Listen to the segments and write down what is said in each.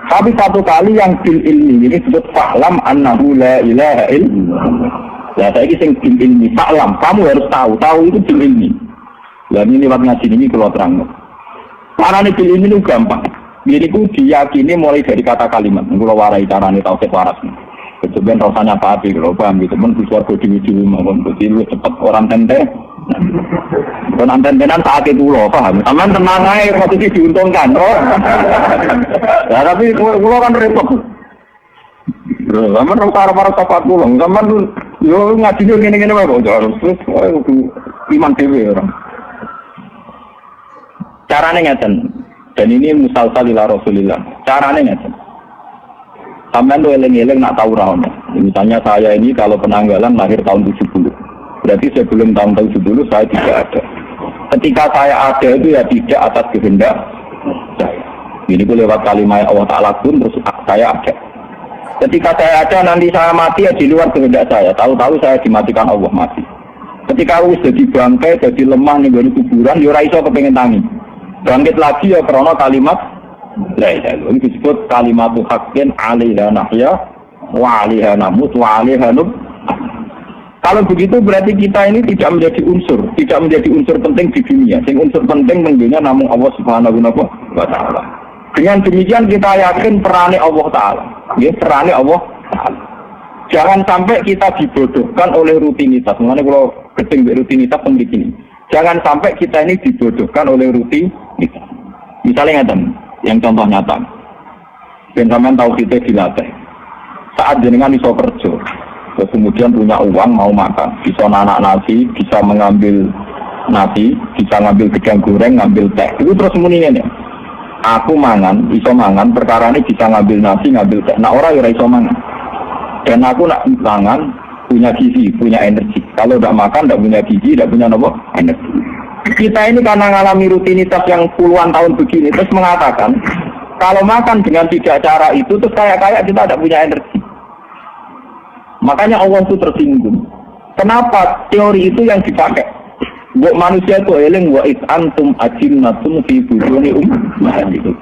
Tapi satu kali yang bil ilmi ini disebut fa'lam annahu la ilaha illallah. Lah saiki sing bil ilmi fa'lam, kamu harus tahu itu bil ilmi. Lah ini lewat ngaji ini kalau terang. Carane bil ilmi itu gampang. Ini ku diyakini mulai dari kata kalimat. Kula warai carane tauhid waras. Kemudian rasanya apa api kalau paham gitu. Men suarga diwiji mawon lu cepet orang tente. Kon anten-tenan saat itu lho, paham? Sampeyan tenang ae posisi diuntungkan. Oh. Ya tapi kula kan repot. Bro, sampeyan ora para sahabat kula, sampeyan yo ngajine ngene-ngene wae kok harus terus iman dhewe ora. Carane ngeten. Dan ini musalsal ila Rasulillah. Carane ngeten. Sampeyan tuh eling-eling nak tahu ra ono. Misalnya saya ini kalau penanggalan lahir tahun 70. Berarti sebelum tahun 70 saya tidak ada. Ketika saya ada itu ya tidak atas kehendak saya. Ini pun lewat kalimat Allah Ta'ala pun terus saya ada. Ketika saya ada nanti saya mati ya di luar kehendak saya. Tahu-tahu saya dimatikan Allah mati. Ketika aku jadi bangkai, jadi lemah nih dari kuburan, ya ora iso kepengin tangi. Bangkit lagi ya karena kalimat la ilaha illallah. Ini disebut kalimatu haqqin 'alaiha nahya wa 'alaiha namut wa 'alaiha nub. Kalau begitu berarti kita ini tidak menjadi unsur penting di dunia. Yang unsur penting tentunya namun Allah Subhanahu wa Ta'ala. Dengan demikian kita yakin perannya Allah Ta'ala. Ya, perannya Allah Ta'ala. Jangan sampai kita dibodohkan oleh rutinitas. Mengenai kalau gedeng rutinitas begini. Jangan sampai kita ini dibodohkan oleh rutinitas. Misalnya yang contoh nyata. Dan sampean tahu kita dilatih. Saat jenengan iso kerja. Terus kemudian punya uang mau makan, bisa nanak nasi, bisa mengambil nasi, bisa ngambil gedang goreng, ngambil teh. Itu terus semuanya nih. Aku mangan, iso mangan, perkara ini bisa ngambil nasi, ngambil teh. Nah orang ya iso mangan. Dan aku nak mangan, punya gizi, punya energi. Kalau tidak makan, tidak punya gizi, tidak punya energi. Kita ini karena mengalami rutinitas yang puluhan tahun begini, terus mengatakan, kalau makan dengan tidak cara itu, terus kayak kita tidak punya energi. Makanya Allah itu tersinggung. Kenapa teori itu yang dipakai? Buat manusia itu eling wa is antum ajinnatum fi bujuni ummahatikum.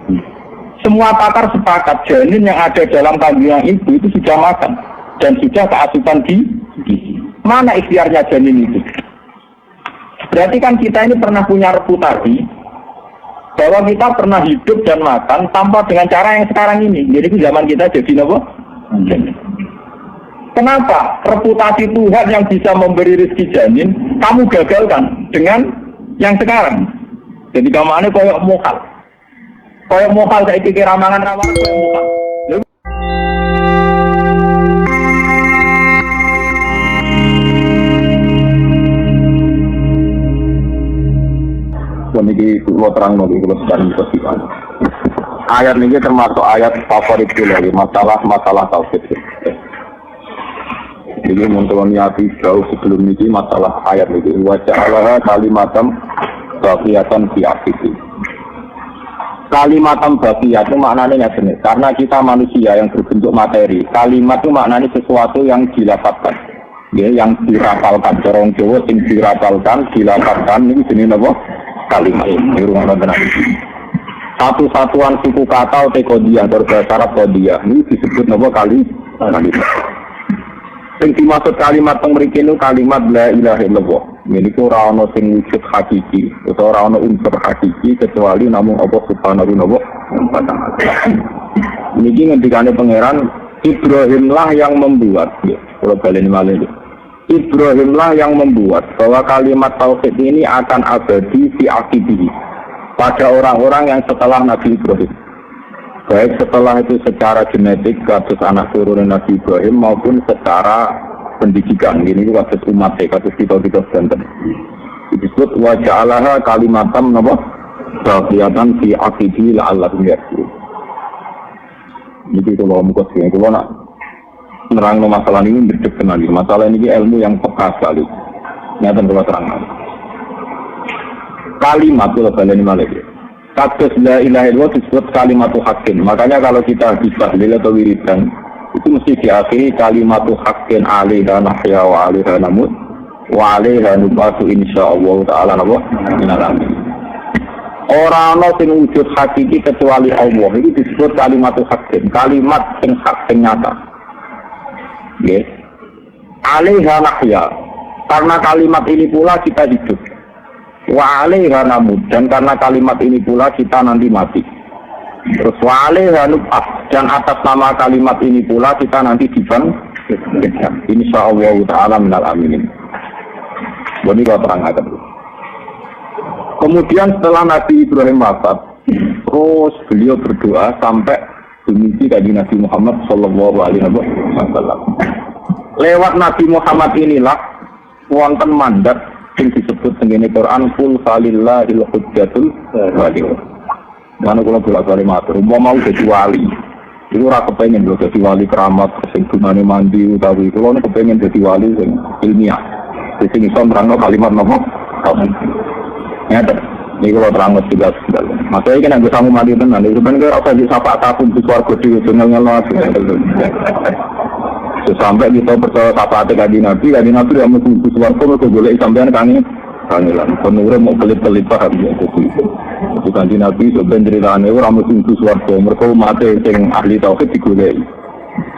Semua pakar sepakat janin yang ada dalam kandungan ibu itu sudah makan dan sudah keasupan gizi. Mana ikhtiarnya janin itu? Berarti kan kita ini pernah punya reputasi bahwa kita pernah hidup dan makan tanpa dengan cara yang sekarang ini. Jadi zaman kita jadi apa? Kenapa reputasi Tuhan yang bisa memberi rezeki janin kamu gagalkan dengan yang sekarang? Jadi kamane koyok mokal saya pikir ramangan koyok mokal. Ini kalau terang lagi kalau sedang disebutkan. Ayat ini termasuk ayat favorit lagi masalah tauhid. Jadi untuk niati jauh sebelum ini masalah ayat ini wajah Allah kalimatam baqiyatan fi akhiri. Kalimatam baqiyat itu maknanya jenis karena kita manusia yang berbentuk materi. Kalimat itu maknanya sesuatu yang dilafalkan, ya, yang dirapalkan. Orang Jawa yang dirapalkan, dilafalkan ini jenis apa? Kalimat ini rumah benar. Satu-satuan suku kata atau kodiah berbahasa Arab kodiah ini disebut apa kalimat. Yang dimaksud kalimat pemeriksaan itu kalimat la ilaha illallah. Ini ku ora ono sing wujud hakiki atau ora ono unsur hakiki kecuali namung Allah Subhanahu wa Ta'ala. Niki ngendikane pangeran Ibrahimlah yang membuat. Ya, kalau baleni malih. Ibrahimlah yang membuat bahwa kalimat tauhid ini akan abadi fi aqibihi pada orang-orang yang setelah Nabi Ibrahim. Baik setelah itu secara genetik kasus anak turun Nabi Ibrahim maupun secara pendidikan ini kasus umat kasus kita banten. Disebut wajah Allah kalimatam napa baqiyatan fi aqibi la'allahum yarji'un. Jadi kalau muka sini kalau nak nerang masalah ini berdek lagi. Masalah ini ilmu yang peka sekali. Nyata kalau terang. Kalimat itu baleni malih. Kados la ilaha illallah disebut kalimatu haqqin. Makanya kalau kita habis tahlil atau wiridan itu mesti diakhiri kalimatu haqqin 'alaiha nahya wa 'alaiha namut wa 'alaiha nubatu insyaallah taala minal amin. Ora ana sing wujud hakiki kecuali Allah. Iki disebut kalimatul hakim, kalimat sing hak sing nyata. Nggih. Alaiha nahya. Karena kalimat ini pula kita hidup. Wa alaiha namut, dan karena kalimat ini pula kita nanti mati. Terus wa alaiha nub'ats, dan atas nama kalimat ini pula kita nanti dibangkitkan. Insyaallah taala minal aminin. Ini kalau terangkan. Kemudian setelah Nabi Ibrahim wafat, terus beliau berdoa sampai demikian kaji Nabi Muhammad Sallallahu Alaihi Wasallam. Lewat Nabi Muhammad inilah wonten mandat yang disebut dengan Quran Qul falillahil hujjatul baligh. Mana kalau bolak-balik matur, mau jadi wali. Itu ora kepengen lho dadi wali keramat sing gunane mandi utawi kula kepengen dadi wali sing ilmiah. Sing iso nerangno kalimat napa? Ngeten. Niku kula terangno juga. Maksudnya iki nek samu mandi tenan, itu kan kok ora bisa sapa takun di swarga dhewe ngel-ngel. Sampai kita percaya sapa Nabi yang mesti swarga kok golek sampean kangelan. Penure mau kelip-kelip paham ya itu. Bukan di Nabi sebenarnya ceritane ora mesti swarga, mergo mate sing ahli tauhid digoleki.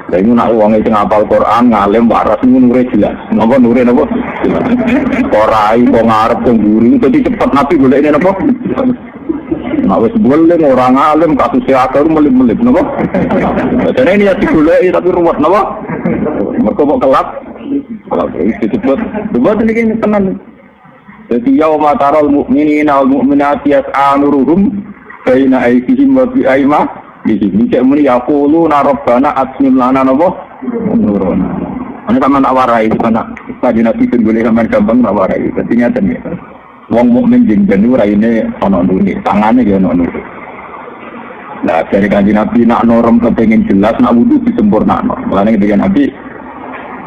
Lah iku nak wong sing hafal Quran, ngalim waras nure jelas. Napa nure napa? Ora iso ngarep pengguri, dadi cepet Nabi golekne napa? Nek wis boleh ora ngalim kasus akal melip-melip napa? Dene ini ya digoleki tapi ruwet napa? Mergo kok kelap. Kalau itu cepet, coba niki tenan. Jadi yauma taral mu'minina wal mu'minati yas'a nuruhum baina aydihim wa bi aymihim. Iki muni yaquluna rabbana atmim lana napa nurun. Ana sampean awarai sana. Tadi Nabi ben boleh sampean gampang awarai. Dadi ngaten ya. Wong mukmin jeng jenu raine ana nuri, tangane ya ana nuri. Nah, dari kanjeng Nabi nak norm kepengin jelas nak wudu disempurnakno. Mulane ketika Nabi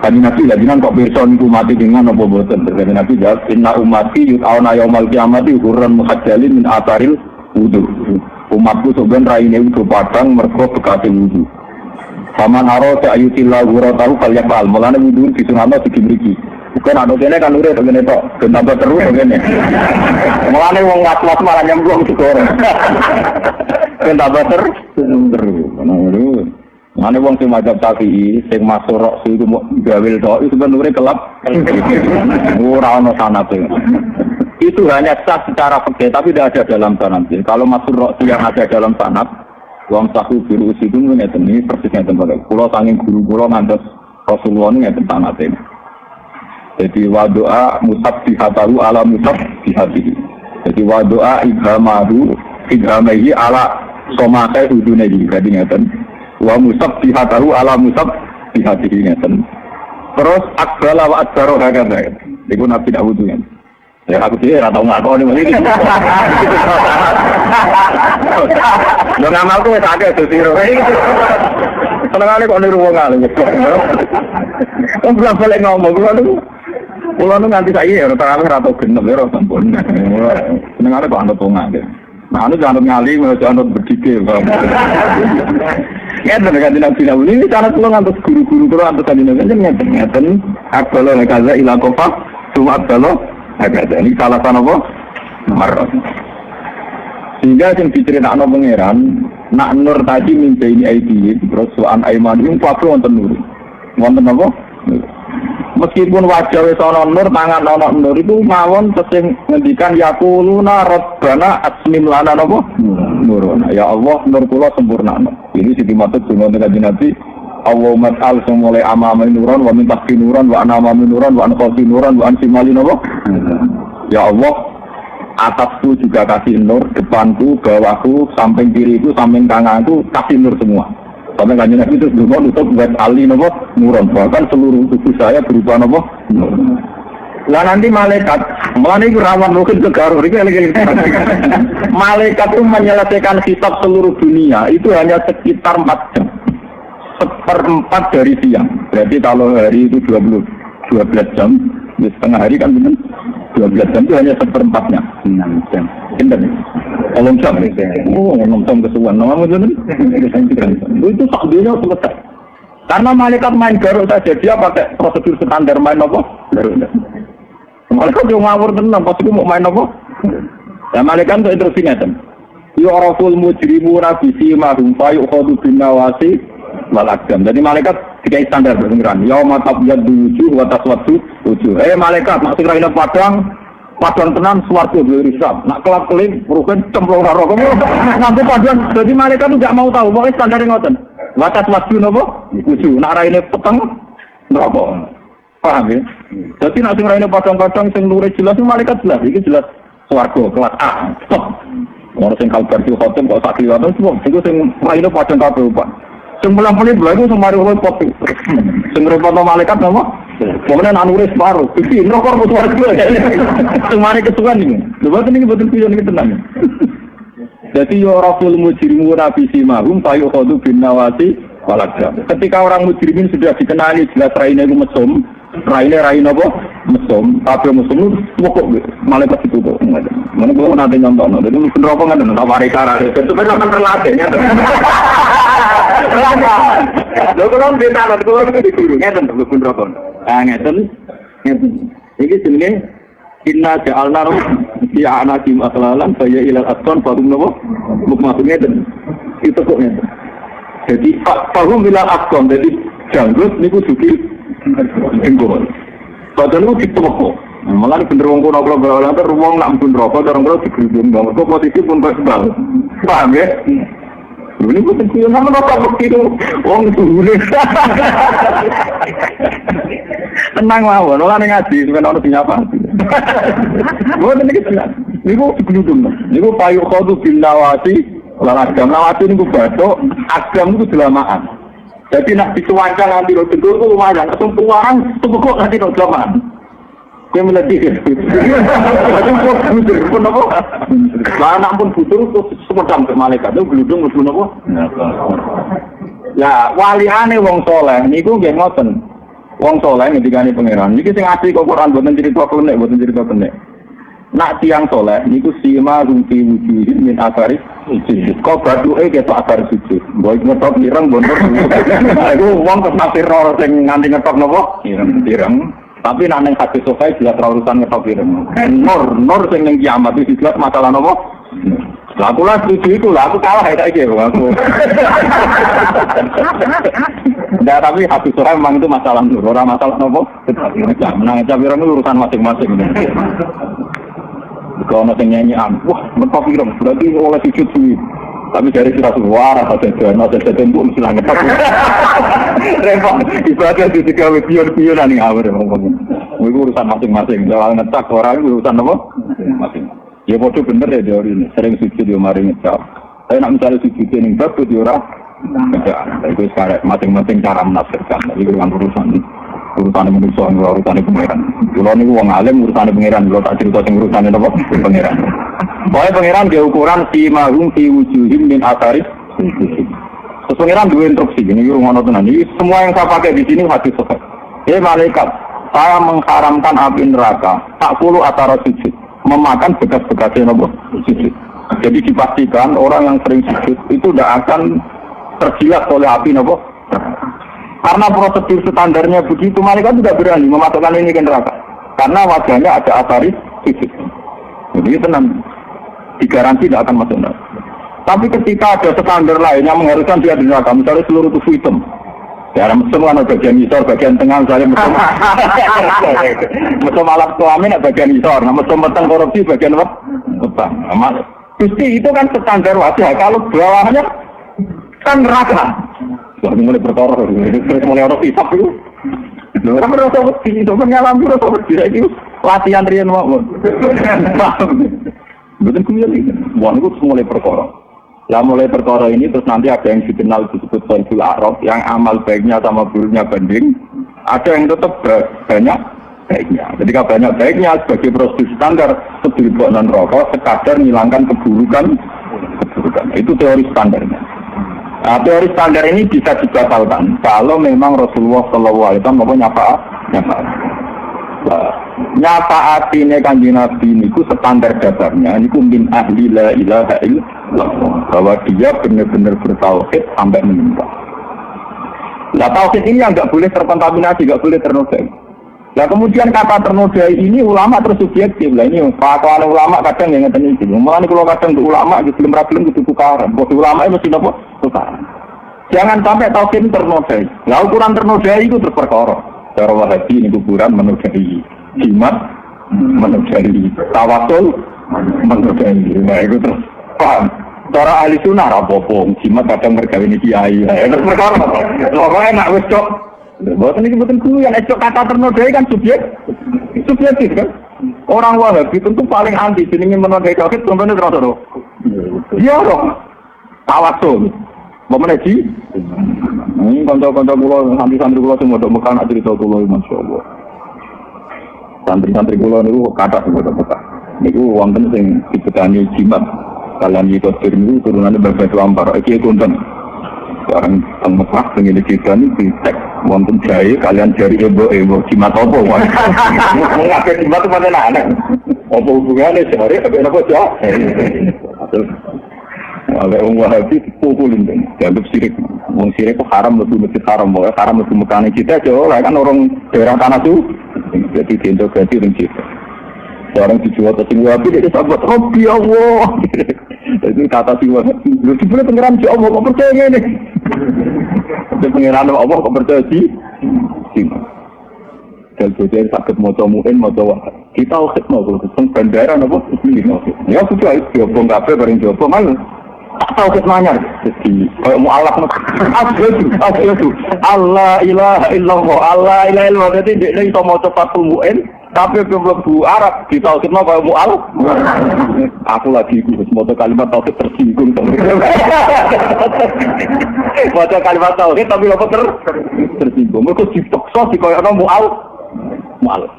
kanjeng Nabi lajinan kok pirsa niku mati dengan apa boten. Kanjeng Nabi jawab inna ummati yut'auna yaumal qiyamati hurran muhajjalin min atharil wudu. Umatku sebenarnya raine wudu padang mergo bekas wudu. Paman arota ayutillah ghuratahu falyaqal. Mulane wudu disunahno digimriki. Bukan ada kene kan urip ngene tok, ben tambah terus ngene. Mulane wong was-was malah nyemplung digoreng. Ben tambah terus. Ngono. Mane wong sing mazhab Syafi'i sing masuk iku gawil tok itu sebenarnya kelap. Ora ono sanate. Itu hanya sah secara fikih tapi tidak ada dalam sanad. Kalau masuk yang ada dalam sanad, wong sahu biru itu ngeten iki persis ngeten bae. Kula saking guru kula ngantos Rasulullah ngeten sanate. Jadi wa doa musabbihatahu ala musabbihatihi. Jadi wa doa ibhamahi ala somakai udunehi. Jadi ngeten. Wa musabbihatahu ala musabbihatihi ngeten. Terus akbala wa adbaro hakata. Iku Nabi dak wudu kan. Ya aku sih ora tau ngakoni iki. Yo ngamalku wis akeh sesiro. Senengane kok niru wong alim. Wong balik ngomong kula nu nganti saiki ya ora tau genep ya ora sampun. Senengane kok anut wong alim. Nah, anu jangan ngali, jangan berdike. Ya, dengan Nabi ini cara pulang antus guru-guru kalau antus tadi Nabi ngeten akbalo kaza ila kofa cuma akbalo kaza ini salah apa? Marot. Sehingga yang diceritakan pangeran nak nur tadi mimpi ini ID terus soal aiman itu apa wonten nur wonten apa? Meskipun wajah wis ana nur, tangan ana nur itu mawon sing ngendikan yaquluna rabbana atmim lana napa? Nuruna. Ya Allah, nur kula sempurnakno. Ini sing dimaksud dengan Kanjeng Nabi, Allahumma ta'al sing mulai amama nuran wa min tahti nuran wa anama nuran wa anqasi nuran wa ansimali napa? Ya Allah, atasku juga kasih nur, depanku, bawahku, samping kiriku, samping kananku kasih nur semua. Sampai Kanjeng Nabi itu dulu nutup buat ali nopo nuron, bahkan seluruh tubuh saya berupa nopo. Lah nanti malaikat, malah ini rawan mungkin kegarur, ini lagi. Malaikat itu menyelesaikan kitab seluruh dunia itu hanya sekitar 4 jam, 1/4 dari siang. Berarti kalau hari itu 12 jam, setengah hari kan benar. 12 jam itu hanya 1/4-nya. 6 jam. Benar. Kalau jam oh, 6 jam kesuwan. Nama itu takdirnya selesai. Karena malaikat main garuk saja, dia pakai prosedur standar main apa? Garuk. Malaikat yang ngawur tenang, pas itu mau main apa? Nah, malaikat itu instruksi ngeten. Yu'raful mujrimuna bisimahum fayu'khadhu bin-nawasi wal aqdam. Jadi malaikat dikai standar pengiran. Yauma tabyaddu wujuh wa taswaddu wujuh. Malaikat maksud raine padang tenan swarga berisap. Nak kelap-kelip rugen cemplung neraka. Nanti padang jadi malaikat itu enggak mau tahu. Pokoke standar ngoten. Wa taswaddu napa? Wujuh. Nak raine peteng neraka. Paham ya? Jadi nak sing raine padang-padang sing luwih jelas malaikat jelas. Iki jelas swarga kelas A. Orang sing kalbar di hotel kok sak kliwatan semua. Iku sing raine padang kabeh Pak. Sing melang-meling lha iku semari repot. Sing repot malaikat napa? Pokoknya nak nulis baru. Iki neraka mesti warga. Semari kesukaan iki. Lha boten iki boten piye niki tenang. Jadi Rasul mujrimuna fi simahum fayukhadu bin nawasi walakam. Ketika orang mujrimin sudah dikenali jelas raine iku mesum, raine apa? Mesum, kabeh mesum pokok malaikat itu kok. Mana gua nanti nonton, jadi mungkin rokok nggak ada, tawari cara itu benar terlatih, ya. Lo kalau beda, lo kalau di guru, nggak ada, mungkin rokok. Nggak ini sebenarnya inna ja'alna di anakim aslalan, saya ilal aston, fahum nopo, masuknya itu kok nggak. Jadi fahum ilal aston, jadi janggut, niku suki jenggot. Padahal itu ditepuk. Malah bener wong kono kula gawe lantar wong nak pun rokok orang kula digrudung banget kok posisi pun sebal. Paham ya? Ini bukan kuyon sama rokok begitu. Wong dulu. Tenang mawon, ora ngaji sampeyan ono dinyapa. Mboten iki tenang. Niku digrudung. Niku payu khodu bin nawasi lan agam nawasi niku bathuk, agam niku delamaan. Jadi nak dicuancang nanti lo tegur itu lumayan, langsung keluaran, tepuk nanti lo jelaman. Dia meledih. Jadi pun apa? Anak pun butuh terus sepedang ke malaikat itu geludung pun apa? Ya waliane wong soleh, niku nggih ngoten. Wong soleh ngendikane pangeran. Niki sing asli kok Quran boten cerita klenek, boten cerita klenek. Nak tiang soleh, niku sima rumpi wujud min akari sujud. Kau berdoa ketok akari sujud. Boy ngetok ireng bener. Aku uang kesafir orang sing nganti ngetok nopo ireng. Tapi nak neng hati sofai jelas urusan ngetok ireng. Nur sing neng kiamat itu jelas masalah nopo. Aku lah setuju itu lah. Aku kalah ya kayak aku. Nah tapi hati sofai memang itu masalah nur. Orang masalah nopo. Menang ngetok ireng itu urusan masing-masing. Kalau nanti nyanyian, wah, mentok ireng, berarti oleh sujud suwi. Tapi dari sirah suara, ada tempuk, mesti langit. Repot, ibadah itu juga pion-pionan yang awal. Itu urusan masing-masing. Kalau ngetak orang itu urusan apa? Masing-masing. Ya bodoh bener ya teori ini. Sering sujud dia mari ngecap. Tapi nak mencari sujud yang bagus dia orang ngecap. Itu sekarang masing-masing cara menafsirkan. Itu urusan manusia, urusan pangeran. Kalau ni wong alim urusan pangeran, kalau tak cerita sing urusan apa? Pangeran. Pokoknya pangeran dia ukuran si mahum si wujuhim min asaris. Terus pangeran dua instruksi. Ini rumah nonton ini. Semua yang saya pakai di sini hadis sahih. Malaikat, saya mengharamkan api neraka. Tak perlu atara sujud, memakan bekas-bekasnya apa? Sujud. Jadi dipastikan orang yang sering sujud itu tidak akan terjilat oleh api apa? Karena prosedur standarnya begitu, malaikat tidak berani memasukkan ini ke neraka. Karena wajahnya ada asaris sujud. Jadi tenang, digaransi tidak akan masuk neraka. Tapi ketika ada standar lain yang mengharuskan dia di neraka, misalnya seluruh tubuh hitam. Ya, mesum kan bagian isor, bagian tengah, misalnya mesum alat kelamin bagian isor, mesum petang korupsi bagian apa? Petang. Gusti itu kan standar wajah, kalau bawahnya kan neraka. Wah, mulai berkoror, terus mulai orang hisap itu. Loh, kan merasa begini, itu mengalami rasa begini, itu latihan rian waktu. Betul kembali, wah itu mulai berkoror. Lah mulai berkoror ini, terus nanti ada yang dikenal disebut Soibul Arab, yang amal baiknya sama buruknya banding. Ada yang tetap banyak baiknya. Ketika banyak baiknya, sebagai prosedur standar, sebelum non rokok, sekadar menghilangkan keburukan. Itu teori standarnya. Nah, teori standar ini bisa dibatalkan kalau memang Rasulullah SAW mau nyafaat. Nyafaat ini Kanjeng Nabi ini ku standar dasarnya ini ku min ahli la ilaha illallah, bahwa dia benar-benar bertauhid sampai meninggal. Nah tauhid ini yang nggak boleh terkontaminasi, nggak boleh ternodai. Nah kemudian kata ternodai ini ulama terus subjektif lah ini fatwa ulama kadang yang ngeten iki. Mulane kalau kadang untuk ulama gitu belum rapi kudu tukaran. Bos ulama mesti napa tukaran. Jangan sampai tauhid ternodai. Lah ukuran ternodai itu terus perkara. Cara Wahabi ini kuburan menodai, jimat menodai, tawasul menodai. Nah itu terus paham. Cara ahli sunnah rapopo, jimat kadang mergawe ini kiai. Terus perkara. Lha enak wis cok. Bukan ini betul dulu yang esok kata ternodai kan subjektif kan. Orang Wahabi tentu paling anti jenenge menodai tauhid contohnya terus. Iya dong. Tawasul. Memeneji. Ini kanca-kanca kula santri-santri kula sing modok Mekah nak cerita kula masyaallah. Santri-santri kula niku kathah sing modok Mekah. Niku wonten sing dibetani jimat. Kalian itu niku turunane berbeda ampar. Iki konten. Sekarang teng Mekah pengen kita ini ditek wonten jahe kalian jari ebo jimat apa wae. Ngake jimat itu mana anak. Apa hubungannya jari apa jahe. Oleh orang Wahabi dipukulin kan, dianggap sirik. Orang sirik itu haram lebih masjid haram, haram lebih Mekah kita aja kan orang daerah tanah itu. Jadi diintegrasi dengan kita. Seorang dijual ke sini Wahabi dia sahabat Rabbi Allah. Itu kata si Wahabi. Lu sebenarnya pengiran si Allah kok percaya ini. Pengiran Allah kok percaya si dan bocah sakit moco muin moco wah kita ukit mau kalau tentang bandara nopo ya sudah itu jawab kafe bareng jawab mana tak tahu ketmanya jadi kayak mu'alaf asyhadu Allah ilaha illallah Allah ilaha illallah jadi dia itu moco fatul muin tapi belum Arab kita ukit mau kayak mu'alaf aku lagi ikut moco kalimat tauhid tersinggung moco kalimat tauhid tapi apa tersinggung mereka dipaksa di kayak orang mu'alaf malu.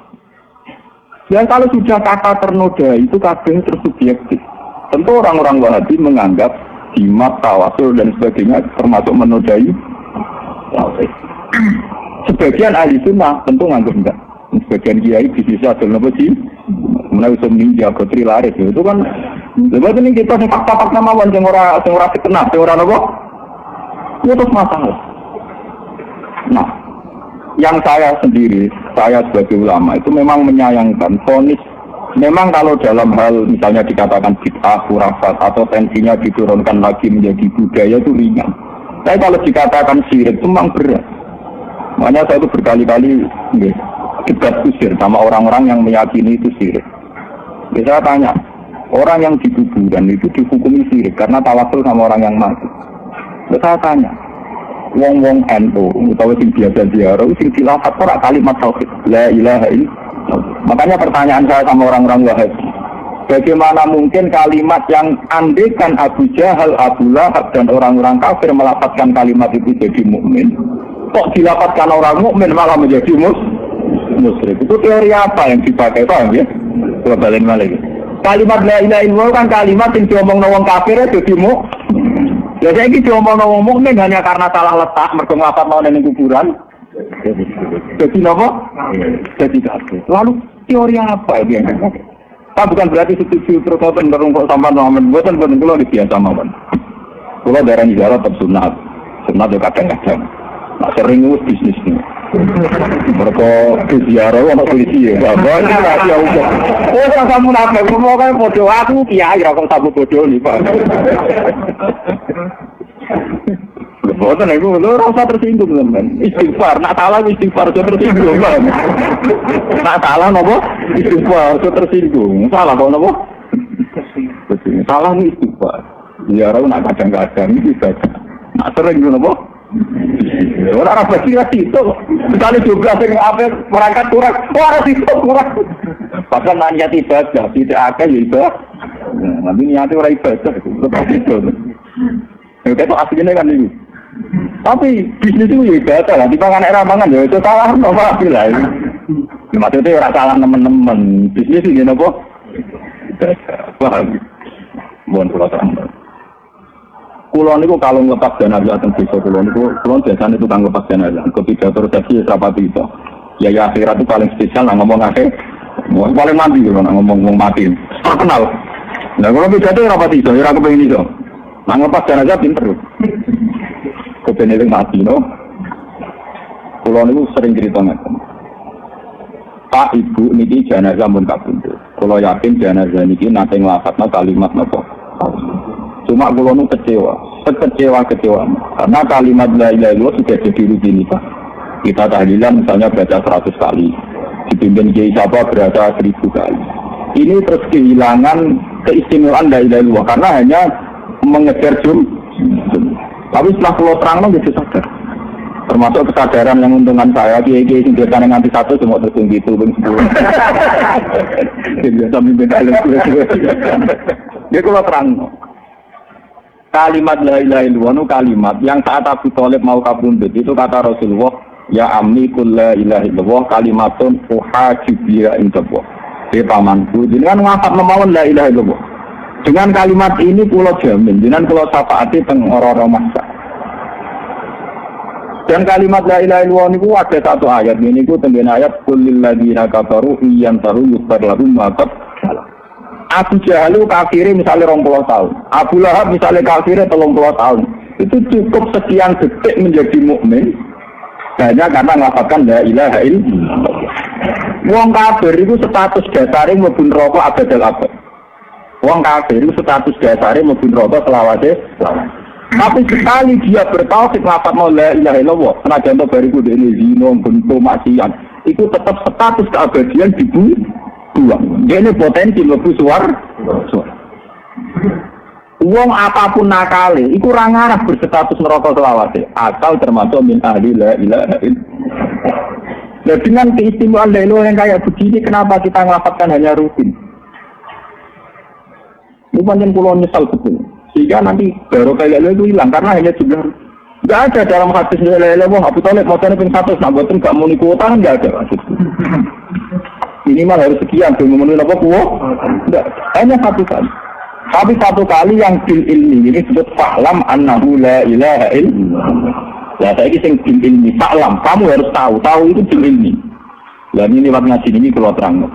Dan kalau sudah kata ternoda itu kadang tersubjektif. Tentu orang-orang Wahabi menganggap jimat, tawasul dan sebagainya termasuk menodai. Sebagian ahli sunnah tentu menganggap enggak. Sebagian kiai bisa adil apa sih? Menawi seminja gotri laris itu kan. Sebab ini kita fakta-fakta mawon yang orang kenal, yang orang apa? Itu masalah. Nah. Yang saya sendiri, saya sebagai ulama itu memang menyayangkan vonis. Memang kalau dalam hal misalnya dikatakan bid'ah, khurafat atau tensinya diturunkan lagi menjadi budaya itu ringan. Tapi kalau dikatakan syirik itu memang berat. Makanya saya itu berkali-kali debat usir sama orang-orang yang meyakini itu syirik. Saya tanya, orang yang di kuburan itu dihukumi syirik karena tawasul sama orang yang mati. Saya tanya, wong-wong NU utawa sing biasa ziarah sing dilafat ora kalimat tauhid la ilaha illallah. Makanya pertanyaan saya sama orang-orang Wahabi, bagaimana mungkin kalimat yang andekan Abu Jahal, Abu Lahab dan orang-orang kafir melafazkan kalimat itu jadi mukmin, kok dilafazkan orang mukmin malah menjadi musyrik? Itu teori apa yang dipakai, paham ya? Coba balik lagi. Kalimat la ilaha illallah kan kalimat yang diomongno wong kafir jadi mukmin. Ya saya ini diomong wong mukmin hanya karena salah letak mergo nglafat mau ning kuburan. Jadi napa? Jadi kafir. Lalu teori apa ini? Tak bukan berarti setuju terus open berungkuk sampean amen. Mboten kula biasa mawon. Kula darah nigara tetap sunat. Sunat yo kadang-kadang. Nah sering wis bisnis nih. Mereka ziarah ono polisi ya. Bapak iki rahasia umum. Oh ora kamu nafek mau kae padha aku kiai ra kok sabu bodho nih, Pak. Boten niku lho ora usah tersinggung sampean. Istighfar, nak salah istighfar aja tersinggung, Pak. Nak salah napa? Istighfar aja tersinggung. Salah kok napa? Salah istighfar. Ziarah nak kadang-kadang iki saja. Nak sering napa? Orang apa sih itu? Misalnya juga sing apa merangkat kurang, orang itu kurang. Padahal nanya ibadah, tidak akan ibadah. Nanti niatnya orang ibadah, tetap itu. Itu aslinya kan itu. Tapi bisnis itu ibadah lah. Di pangan era mangan ya itu salah apa lah. Maksudnya orang salah teman-teman. Bisnis ini apa? Paham? Mohon pulau terang. Kulon itu kalau ngelepas jenazah tentang desa kulon biasanya itu kan ngelepas jenazah. Ketika terjadi rapati itu, ya akhirat itu paling spesial lah ngomong akhir, paling mati kalau ngomong mati. Terkenal. Nah kalau pidato rapati itu, ya aku pengen itu. Nah ngelepas jenazah pinter. Kepengen mati, no. Kulon itu sering cerita nggak. Pak Ibu niki jenazah mun kabundut. Kula yakin jenazah niki nate nglafadzna kalimat napa? Cuma kula nu kecewa karena kalimat la ilaha illallah sudah jadi rutinitas. Kita tahlilan misalnya baca 100 kali, dipimpin kiai siapa berada 1000 kali. Ini terus kehilangan keistimewaan la ilaha illallah karena hanya mengejar jum. Tapi setelah kula terangno jadi sadar. Termasuk kesadaran yang menguntungkan saya, kiai-kiai sing biasane nganti 1 cuma terus gitu ping 10. Biasa mimpin alim. Ya kula terangno. Kalimat la ilaha illallah nu kalimat yang saat Abu Thalib mau kabundut itu kata Rasulullah, ya ammi kul la ilaha illallah kalimatun uhajibiya indallah. Pamanku jenengan ngafat mawon la ilaha illallah. Dengan kalimat ini kula jamin jenengan kula syafaati teng ora-ora masa. Dan kalimat la ilaha illallah niku ada satu ayat niku tenggen ayat qul lil ladzina kafaru iyantahu yughfar lahum ma qad Abu Jahal kafirnya misalnya 20 tahun, Abu Lahab misalnya kafirnya 30 tahun, itu cukup sekian detik menjadi mukmin hanya karena mengatakan la ilaha illallah. Wong kafir itu status dasare mlebu neraka abadal abad. Wong kafir itu status dasare mlebu neraka selawase. Tapi sekali dia bertauhid ngafal la ilaha illallah, senajan to bariku dene zina bentuk maksiat, itu tetap status keabadian dibuang. Dia ini potensi mlebu swarga. Wong apapun nakale, iku ora ngarah berstatus neraka selawase, asal termasuk min ahli la ilaha illallah. Nah, dengan keistimewaan la ilaha yang kayak begini, kenapa kita ngelafatkan hanya rutin? Ini pancen kula nyesal betul. Sehingga nanti baru kayak la itu hilang karena hanya jumlah. Enggak ada dalam hadis la ilaha illallah Abu Thalib motone ping 100 nak mboten enggak muni kuota kan enggak ada maksud. Minimal harus sekian belum memenuhi apa kuota. Enggak, hanya satu kali. Tapi satu kali yang bil ilmi ini disebut fa'lam annahu la ilaha illallah. Ya saya ini bil ilmi fa'lam, kamu harus tahu itu bil ilmi. Dan ini lewat ngaji ini keluar terang.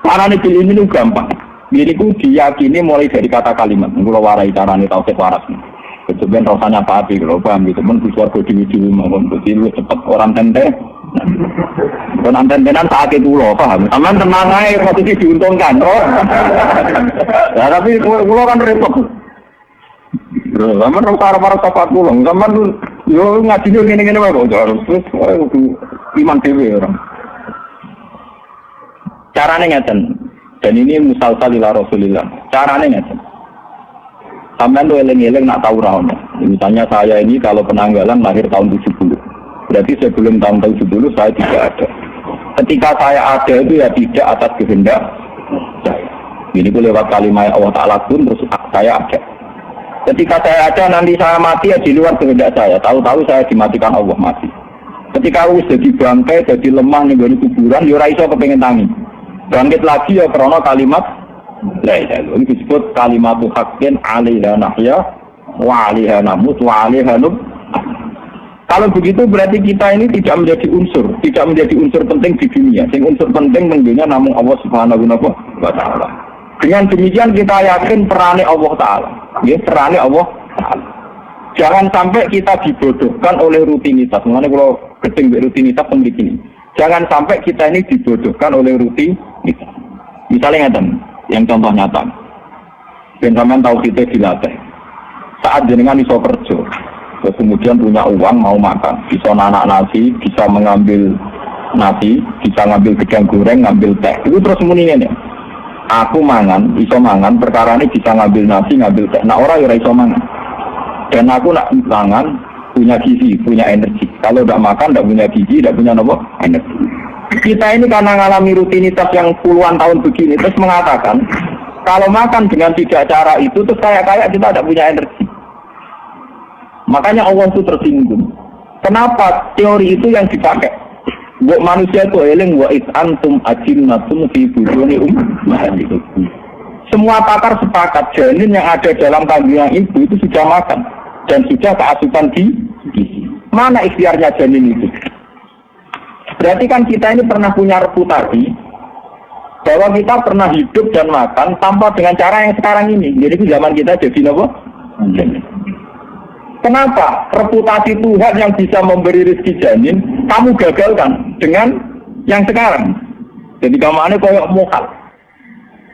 Karena ini bil ilmi itu gampang. Ini ku diyakini mulai dari kata kalimat. Kalau warai carane tauhid waras. Kemudian rasanya apa api kalau paham gitu. Men keluarga dewi-dewi mohon betul cepat orang tente. Dan anten-antenan saat itu loh, paham? Aman tenang aja, posisi diuntungkan. Oh. Ya, tapi kulo kan repot. Zaman orang-orang sahabat kulo, zaman yo ngaji gini-gini kok harus terus iman dewe orang. Caranya ngeten. Dan ini musalsal ila Rasulillah. Caranya ngeten. Sampeyan tuh eling-eling nak tahu raon. Misalnya saya ini kalau penanggalan lahir tahun 70. Berarti sebelum tahun 70 saya tidak ada. Ketika saya ada itu ya tidak atas kehendak saya. Ini pun lewat kalimat Allah Ta'ala pun terus saya ada. Ketika saya ada nanti saya mati ya di luar kehendak saya. Tahu-tahu saya dimatikan Allah mati. Ketika aku jadi bangkai, jadi lemah nih dari kuburan, ya ora iso kepengen tangi. Bangkit lagi ya karena kalimat la ilaha illallah. Ini disebut kalimatu haqqin 'alaiha nahya wa 'alaiha namut wa 'alaiha nub. Kalau begitu berarti kita ini tidak menjadi unsur penting di dunia. Yang unsur penting tentunya namun Allah Subhanahu wa Ta'ala. Dengan demikian kita yakin perannya Allah Ta'ala. Ya, perannya Allah Ta'ala. Jangan sampai kita dibodohkan oleh rutinitas. Mengenai kalau gedeng rutinitas begini. Jangan sampai kita ini dibodohkan oleh rutinitas. Misalnya yang contoh nyata. Dan sampean tahu kita dilatih. Saat jenengan iso kerja. Terus kemudian punya uang mau makan, bisa nanak nasi, bisa mengambil nasi, bisa ngambil gedang goreng, ngambil teh. Itu terus mendingan ya. Aku mangan, iso mangan, perkara ini bisa ngambil nasi, ngambil teh. Nah orang ya iso mangan. Dan aku nak mangan, punya gizi, punya energi. Kalau tidak makan, tidak punya gizi, tidak punya energi. Kita ini karena mengalami rutinitas yang puluhan tahun begini, terus mengatakan, kalau makan dengan tidak cara itu, terus kayak kita tidak punya energi. Makanya Allah itu tersinggung. Kenapa teori itu yang dipakai? Buat manusia itu eling wa it antum ajinnatun fi buduni ummahatikum. Semua pakar sepakat janin yang ada dalam kandungan ibu itu sudah makan dan sudah keasupan gizi. Mana ikhtiarnya janin itu? Berarti kan kita ini pernah punya reputasi bahwa kita pernah hidup dan makan tanpa dengan cara yang sekarang ini. Jadi itu zaman kita jadi apa? Kenapa reputasi Tuhan yang bisa memberi rezeki janin kamu gagalkan dengan yang sekarang? Jadi kamane koyok mokal.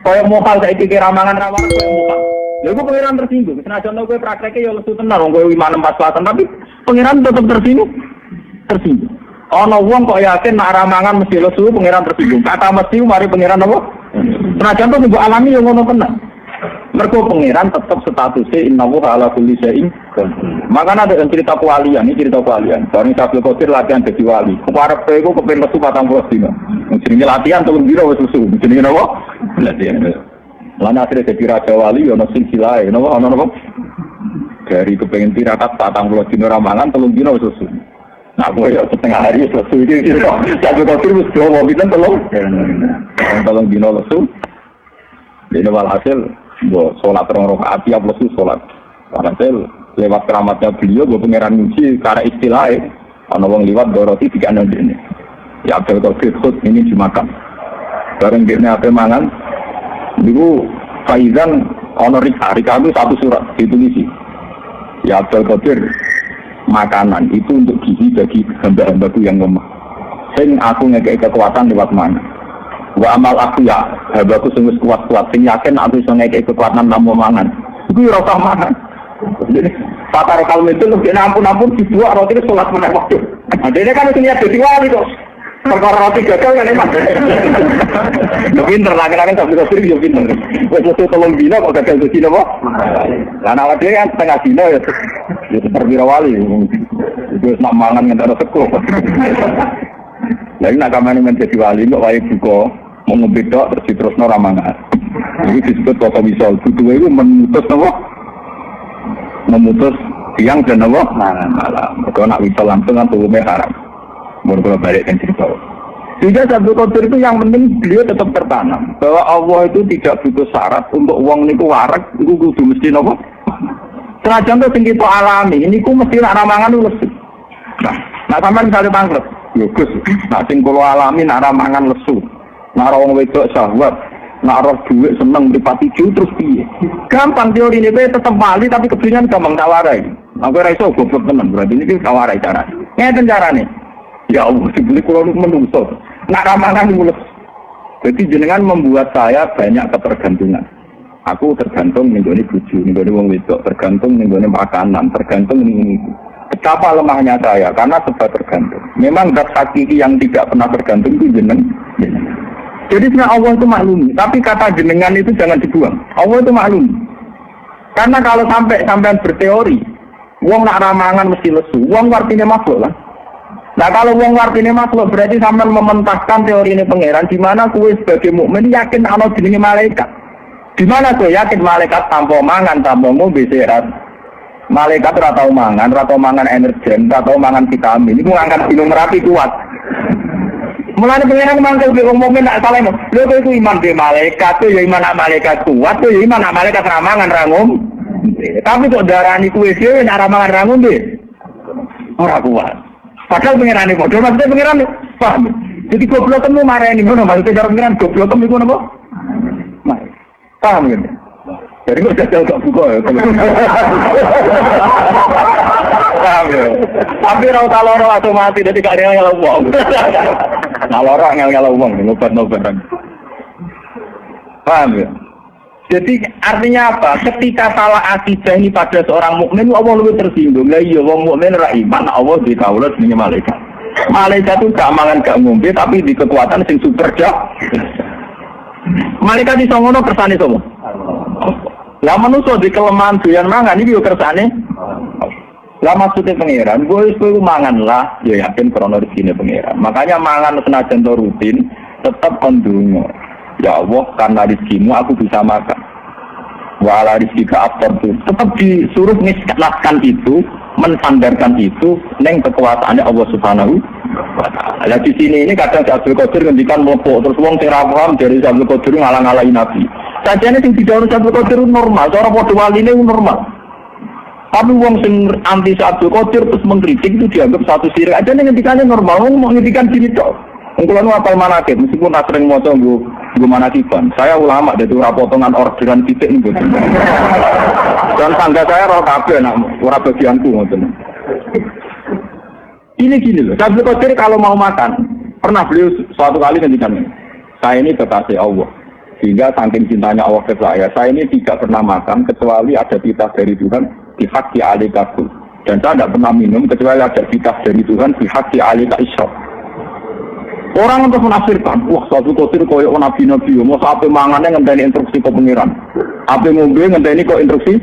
Koyok mokal saiki kira mangan ra waras koyok mokal. Lha iku pengiran tersinggung. Senajan kowe prakteke ya lesu tenan wong kowe iman 4 selatan tapi pengiran tetep tersinggung. Tersinggung. Ana wong kok yakin nek ra mangan mesti lesu pengiran tersinggung. Kata mesti mari pengiran apa? Senajan to mbok alami ya ngono tenan. Mergo pengiran tetep statusnya innahu ala kulli syai'in. Makanya ada cerita kewalian, ini cerita kewalian. Bareng Abdul Qadir latihan jadi wali. Keparep iku kepen lesu 40 dina. Jenenge latihan 3 dina wis lesu. Jenenge napa? Latihan. Lan akhirnya jadi raja wali ya ono sing silae, napa ono napa? Dari kepengen tirakat 40 dina ramangan 3 dina wis lesu. Nah, kowe ya setengah hari wis lesu iki. Abdul Qadir wis dawa pinten 3 dina lesu. Dene walhasil yo salat 2 rakaat tiap lesu salat. Walhasil lewat keramatnya beliau gue pangeran muji karena istilahnya ana wong liwat doroti tiga nondene ya Abdul Qadir khut ini dimakan bareng dene ape mangan niku faizan ana rika itu satu surat ditulisi ya Abdul Qadir makanan itu untuk gizi bagi hamba-hambaku yang lemah sing aku ngekei kekuatan lewat mangan wa amal aku ya hambaku sing wis kuat-kuat sing yakin aku iso ngekei kekuatan namung mangan iku ora usah mangan. Jadi pakar kalem itu lebih ampun dibuat roti itu sholat menang waktu. Adanya kan itu niat jadi wali kok. Perkara roti gagal kan emang. Yo pinter lah kan sampai ke sini yo pinter. Wes itu tolong bina kok gagal jadi apa? Lah awak dhewe kan setengah dina ya. Itu perwira wali. Wis nak mangan ngendara sego. Lagi nak kamane menjadi wali kok wae buka mau ngebedok terus diterusno ra mangan. Iki disebut kok misal butuh iku memutus tiang dan Allah malam. Kalau nak bisa langsung kan hukumnya haram. Baru balik dan cerita. Sehingga Abdul Qadir itu yang penting beliau tetap tertanam bahwa Allah itu tidak butuh syarat untuk uang niku warak, itu kudu mesti nopo. Senajan itu sing kita alami, ini ku mesti nak ramangan lesu. Nah sampean misalnya bangkrut, yo Gus, nak sing kula alami nak ramangan lesu. Nak wong wedok syahwat, nak roh duit seneng mripati ju terus piye? Gampang teori ini tetap wali tapi kebetulan gampang tawarai. Aku ora iso goblok tenan berarti ini tawarai cara. Ngeten carane. Ya Allah, dibeli kula niku menungso. Nak ramangan mulus. Jadi jenengan membuat saya banyak ketergantungan. Aku tergantung ning gone bojo, ning gone wong wedok, tergantung ning gone makanan, tergantung ning betapa lemahnya saya karena sebab tergantung. Memang zat hakiki yang tidak pernah tergantung itu jenengan. Jadi sebenarnya Allah itu maklumi, tapi kata jenengan itu jangan dibuang. Allah itu maklumi. Karena kalau sampai berteori, wong nak ramangan mesti lesu, wong artinya makhluk lah. Nah kalau wong artinya makhluk berarti sampean mementahkan teori ini pangeran di mana kowe sebagai mukmin yakin ana jenenge malaikat. Di mana kowe yakin malaikat tanpa mangan, tanpa ngombe sehat. Malaikat ora tau mangan energen, ora tau mangan vitamin. Iku ngangkat gunung Merapi kuat. Mulane pengen mangkel wong mukmin nak salah. Lho kowe iku iman be malaikat, kowe ya iman nak malaikat kuat, kowe ya iman nak malaikat ra mangan ra ngombe. Tapi kok darani kowe dhewe nak ra mangan ra ngombe. Ora kuat. Padahal pengerane bodoh, maksudnya pengerane paham. Jadi goblok temu marani ngono, maksudnya cara pengeran goblok temu iku napa? Paham kan? Jadi kok jajal gak buka ya. Paham ya. Tapi ra usah loro atau mati dadi gak ngel wong. Nah loro ngel wong ngobat-ngobatan. Paham ya? Jadi artinya apa? Ketika salah akidah ini pada seorang mukmin, Allah lebih tersinggung. Lah iya wong mukmin ra iman, Allah dikawula jenenge malaikat. Malaikat itu gak mangan gak ngombe tapi di kekuatan sing super dah. Malaikat iso ngono kersane sapa? Lah manusa di kelemahan doyan mangan iki yo kersane. Lah maksudnya pangeran, kowe mangan lah, ya yakin krana rezekine pangeran. Makanya mangan senajan to rutin tetep kondungo. Ya Allah, karena rezekimu aku bisa makan. Wala rizkika aftar itu. Tetap disuruh nislatkan itu, mensandarkan itu, neng kekuasaannya Allah Subhanahu wa ta'ala. Nah di sini ini kadang Abdul Qadir ngendikan mlepok, terus wong sing ra paham dari Abdul Qadir ngalang-alangi Nabi. Sajane sing didhawuhi Abdul Qadir normal, cara padha waline normal. Tapi wong sing anti Abdul Qadir terus mengkritik itu dianggap satu sirik. Aja ngendikane normal, wong mau ngendikan gini tok. Kalau nu apal manakib, meskipun sering moco gue manakiban. Saya ulama dari potongan orderan titik nih betul. Dan tangga saya roh kabeh nak ora bagianku ngoten. Ini gini loh. Abdul Qadir kalau mau makan, pernah beliau suatu kali ngendikan, Saya ini kekasih Allah. Sehingga saking cintanya Allah ke saya ini tidak pernah makan kecuali ada titah dari Tuhan bihaqi alika kul. Dan saya tidak pernah minum kecuali ada titah dari Tuhan bihaqi alika isyraf. Orang untuk menafsirkan, wah suatu kosir koyok nabi-nabi, mau sampai mangannya ngenteni instruksi ke pengiran, apa ngombe ngenteni kok instruksi.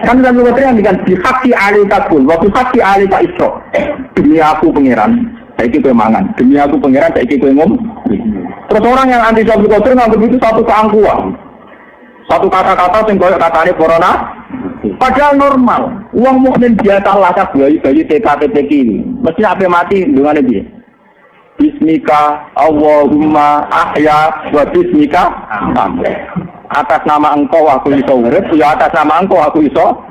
Kan dalam kosir yang dengan bihaqi alika kul, waktu bihaqi alika isyraf. Demi aku pengiran, saya ikut mangan. Demi aku pengiran, saya ikut ngombe. Terus orang yang anti Sabtu Qadir nganggep itu satu keangkuhan. Satu kata-kata yang koyok katanya corona. Padahal normal. Uang mukmin biasa lasak bayi-bayi TKTPK ini. Mesti sampai mati dengan dia. Bismika Allahumma ahya wa bismika atas nama engkau aku iso urip, ya atas nama engkau aku iso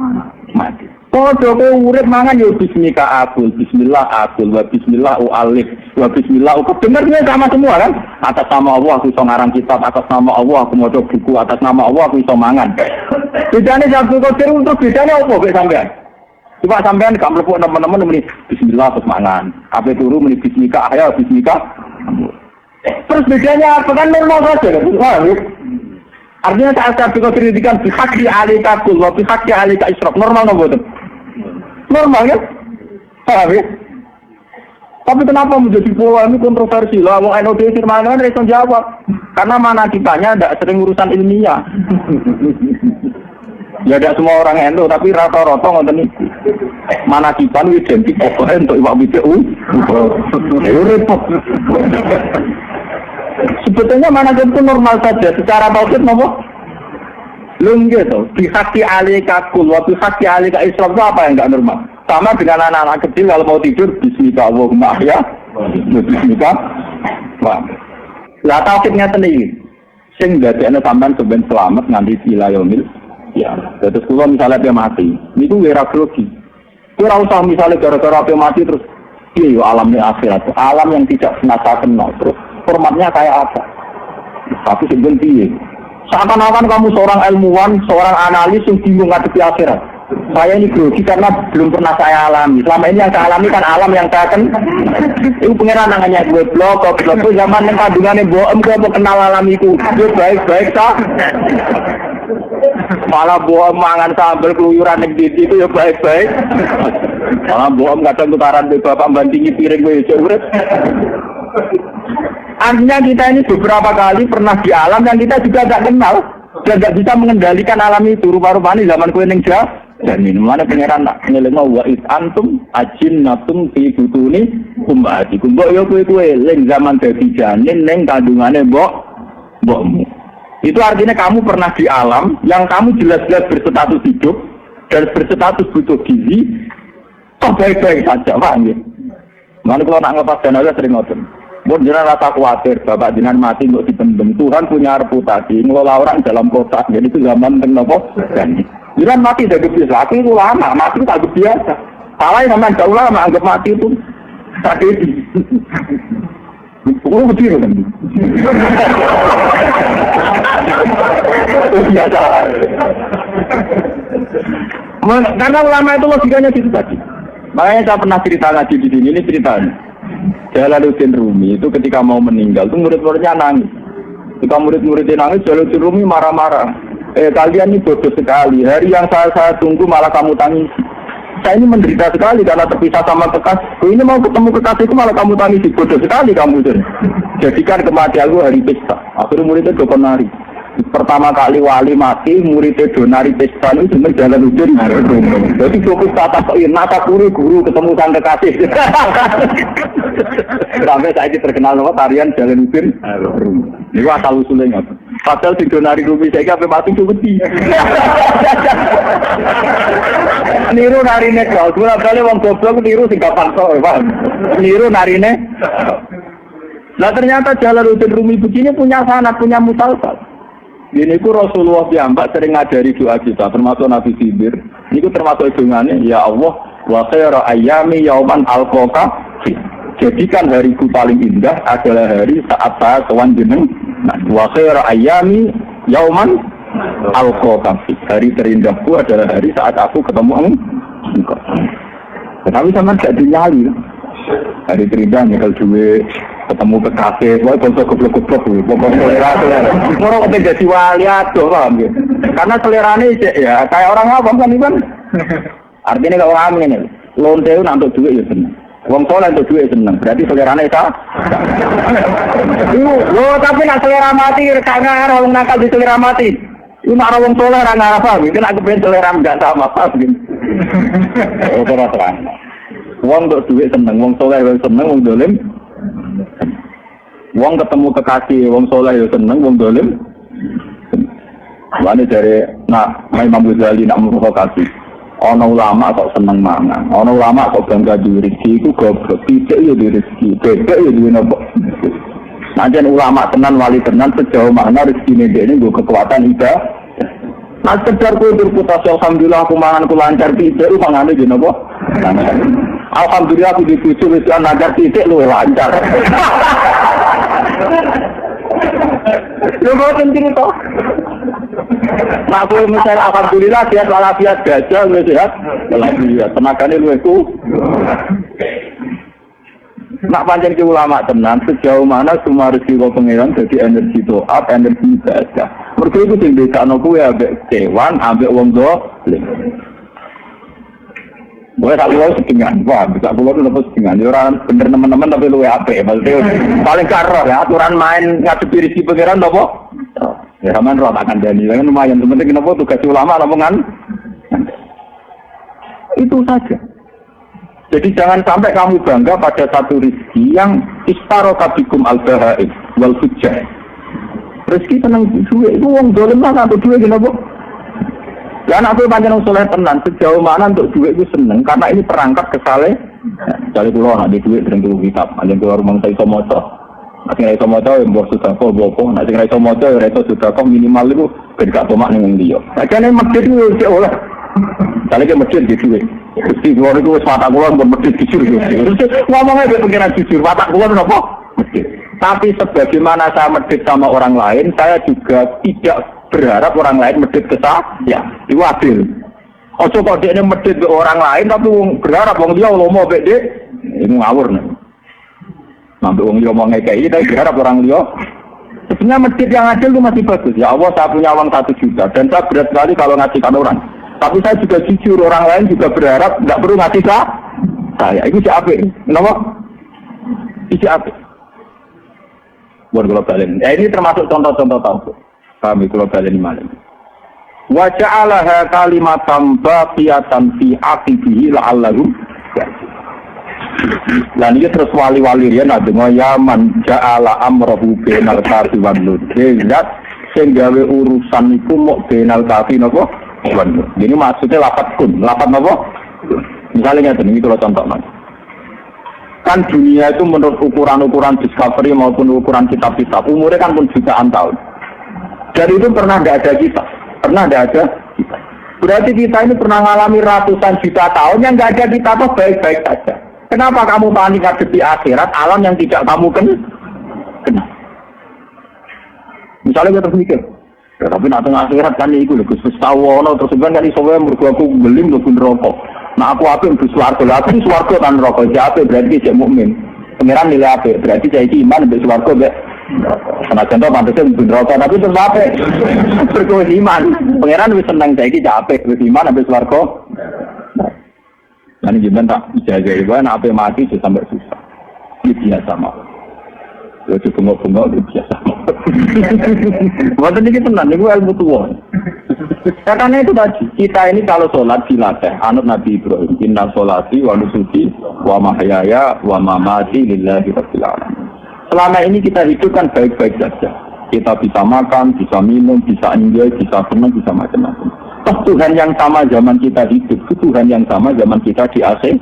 mati. Padha kowe urip mangan ya bismika akul, bismillah akul, wa bismillah alif, wa bismillah kedengarnya sama semua kan? Atas nama Allah aku iso ngarang kitab, atas nama Allah aku maca buku, atas nama Allah aku iso mangan. Bedane Sabtu Qadir untuk bedane apa kok sampean? Coba sampean gak mlebu teman-teman muni bismillah terus mangan. Ape turu muni bismika ayo bismika. Terus bedanya apa kan normal saja kan? Artinya saat Sabtu Qadir dikan bihaqi alika kul, wa bihaqi alika isyraf. Normal napa? Normal kan? Paham ya? Tapi kenapa menjadi polemik kontroversi lah? Mau NOD firman reso jawab. Karena mana kitanya tidak sering urusan ilmiah. Ya tidak semua orang NO, tapi rata-rata ngonten iki. Mana kita identik pokoknya untuk iwak BPU. Repot. Sebetulnya mana itu normal saja. Secara tauhid nopo? Lengge tuh, bihaqi alika kul, wa bihaqi alika isyraf itu apa yang enggak normal? Sama dengan anak-anak kecil kalau mau tidur, bismika Allahumma ahya, bismika. Wah. Lah tauhidnya sendiri. Sing dadekne sampean sampean selamat nganti wilayahil. Ya, terus kalau misalnya dia mati, itu wira grogi. Ora usah misalnya gara-gara dia mati terus iya alamnya akhirat, alam yang tidak pernah saya kenal terus formatnya kayak apa? Tapi sebenarnya seakan-akan kamu seorang ilmuwan, seorang analis yang bingung ngadepi akhirat. Saya ini grogi karena belum pernah saya alami. Selama ini yang saya alami kan alam yang saya kan. Itu pengiran namanya gue blog zaman yang kandungannya boem gue mau kenal alam itu. Gue baik-baik tak. Malah boem mangan sambal keluyuran yang di itu ya baik-baik. Malah boem kadang tukaran di bapak bandingi piring gue jauh. Artinya kita ini beberapa kali pernah di alam yang kita juga tidak kenal dan tidak bisa mengendalikan alam itu. Rupa-rupanya zaman kue ning dan minumannya pengeran tak ngelema wa it antum ajin natum fi butuni ummati mbok yo kowe ling zaman dadi janin ning kandungane mbokmu. Itu artinya kamu pernah di alam yang kamu jelas-jelas berstatus hidup dan berstatus butuh gizi toh baik-baik saja, paham ya? Mana kalau nak ngelepas jenazah sering ngoten. Mun jenengan rasa khawatir bapak jenengan mati untuk dipendem. Tuhan punya reputasi ngelola orang dalam kotak. Jadi itu zaman teng napa? Jangan mati dari biasa. Aku itu lama, mati tak biasa. Salah sama enggak ulama anggap mati itu tragedi. Oh betul kan? Biasa. Karena ulama itu logikanya gitu tadi. Makanya saya pernah cerita ngaji di sini, ini ceritanya. Jalaluddin Rumi itu ketika mau meninggal itu murid-muridnya nangis. Ketika murid-muridnya nangis, Jalaluddin Rumi marah-marah. Kalian ini bodoh sekali. Hari yang saya tunggu malah kamu tangisi. Saya ini menderita sekali karena terpisah sama kekasihku. Ini mau ketemu kekasihku malah kamu tangisi. Bodoh sekali kamu itu. Jadikan kematianku hari pesta. Akhirnya muridnya dokon nari. Pertama kali wali mati, muridnya donari pesta itu sebenarnya Jalaluddin Rumi. Jadi fokus tata nata guru ketemu sang kekasih. Sampai saya ini terkenal nama tarian Jalaluddin Rumi. Ini asal usulnya. Padahal di donari Rumi saya sampai mati cuma niru narine kau. Sebenarnya kali wong goblok niru sing gampang kok, paham? Niru narine. Nah ternyata Jalaluddin Rumi begini punya sanad, punya musalsal. Ini ku Rasulullah piyambak sering ngajari doa kita, termasuk Nabi Khidir. Ini ku termasuk hitungannya, ya Allah, wa khairu ayyami yauman alqaka. Jadikan hariku paling indah adalah hari saat saya sowan jeneng. Nah, wa khairu ayyami yauman alqaka. Hari terindahku adalah hari saat aku ketemu engkau. Tapi sama tidak dinyali. Hari terindah nyekal duit. ketemu kekasih, boy konsol goblok-goblok, pokoknya selera. Orang udah jadi wali aduh paham gitu. Karena selerane ya kayak orang awam kan Iban. Artinya kalau orang ini, lonte itu untuk duit ya seneng. Wong soleh untuk duit seneng, berarti selerane sah. Lo tapi nak selera mati, karena orang nakal di selera mati. Ini nak orang soleh orang apa? Mungkin aku pengen selera nggak sama apa gitu. Oh terang. Wong untuk duit seneng, wong soleh seneng, wong dolim. Wong ketemu kekasih, wong soleh seneng, wong dolim. Mana dari nak Imam Ghazali nak memprovokasi. Ono ulama kok seneng mangan, ono ulama kok bangga di rezeki itu goblok, tidak ya di rezeki, bebek ya di nopo. Nanti ulama tenan wali tenan sejauh mana rezeki ini gue kekuatan ibadah. Nah sekedar gue berputasi alhamdulillah aku mangan aku lancar tidak, lu mangan aja nopo. Alhamdulillah aku dipuji wisian lancar tidak lu lancar. Lu mau sendiri toh? Nah, aku misalnya alhamdulillah sehat walafiat gajah, lu sehat walafiat, tenaganya lu itu. Nak panjang ke ulama tenan, sejauh mana semua rezeki kau pengiran jadi energi doa, energi ibadah. Mereka itu tinggal karena aku ya ambek kewan, ambek wong dolim. Boleh tak luar sedengan, wah bisa keluar itu lepas sedengan. Orang bener teman-teman tapi lu ya apa? Maksudnya paling karo ya aturan main ngadepi rezeki pengiran, apa? Ya aman roh akan jadi, kan lumayan. Sebenarnya kenapa tugas ulama lamongan? Itu saja. Jadi jangan sampai kamu bangga pada satu rezeki yang istaroka bikum al-bahaid wal fujjah. Rezeki tenang duit itu wong dolim lah untuk duit kenapa? Ya anak aku panjang soleh tenan sejauh mana untuk duit itu seneng karena ini perangkat kesaleh. Dari pulau nak di duit sering dulu kitab, ada keluar rumah saya somoto. Nanti raiso moco yang buat sudah kau bopo, nanti raiso moco yang raiso sudah kau minimal itu berkat tomak nih dia. Akhirnya masjid itu sih olah, kali ke masjid gitu. Di luar itu mata keluar buat masjid jujur gitu. Ngomongnya berpikiran jujur, mata keluar apa? Masjid. Tapi sebagaimana saya masjid sama orang lain, saya juga tidak berharap orang lain masjid ke saya. Itu adil. Ojo kok dia ini masjid ke orang lain, tapi berharap orang dia lo mau beda, itu ngawur nih. Mampu orang dia mau ngekei, tapi berharap orang dia. Sebenarnya masjid yang adil itu masih bagus. Ya Allah, saya punya uang 1 juta dan saya berat sekali kalau ngasihkan orang. Tapi saya juga jujur, orang lain juga berharap tidak perlu ngasih saya. Itu siapa? Kenapa? Itu siapa? Buat globalin. Ini termasuk contoh-contoh tahu. Kami globalin malam. Wa ja'alaha kalimatan baqiyatan fi aqibihi la'allahu. Dan ini terus wali-wali dia nak dengar ya man ja'ala amrohu benal kafi wan nur. Zat sing gawe urusan iku mok benal kafi napa? Wan nur. Ini maksudnya lapat kun, lapat napa? Misalnya ngeten iki kalau contoh Mas. Kan dunia itu menurut ukuran-ukuran discovery maupun ukuran kitab-kitab umurnya kan pun jutaan tahun. Dan itu pernah tidak ada kitab, pernah tidak ada kitab. Berarti kita ini pernah mengalami ratusan juta tahun yang tidak ada kitab baik-baik saja. Kenapa kamu panik ngadepi akhirat alam yang tidak kamu kenal? Misalnya kita mikir, ya, tapi nak tengah akhirat kan itu lho Gus tawono terus kan iso wae mergo aku belim lho rokok. Nah aku apik mlebu swarga. Lah aku swarga kan rokok. Siapa berarti cek mukmin. Pangeran nilai apik. Berarti saya iki iman mlebu swarga mbek. Karena contoh pantasnya mlebu rokok tapi terus apik. Mergo iman. Pangeran wis seneng saya iki apik wis iman mlebu swarga. Dan gimana tak jaga ibu, apa mati itu sampai susah. Ini biasa mah. Kalau bengok-bengok itu biasa. Waktu ini tenang, ini ilmu tua. Karena itu tadi, kita ini kalau sholat dilatih, anut Nabi Ibrahim, inna sholati wa nusuki wa mahyaya wa mamati lillahi rabbil alamin. Selama ini kita hidup kan baik-baik saja. Kita bisa makan, bisa minum, bisa enjoy, bisa senang, bisa macam-macam. Oh, Tuhan yang sama zaman kita hidup, Tuhan yang sama zaman kita di akhir.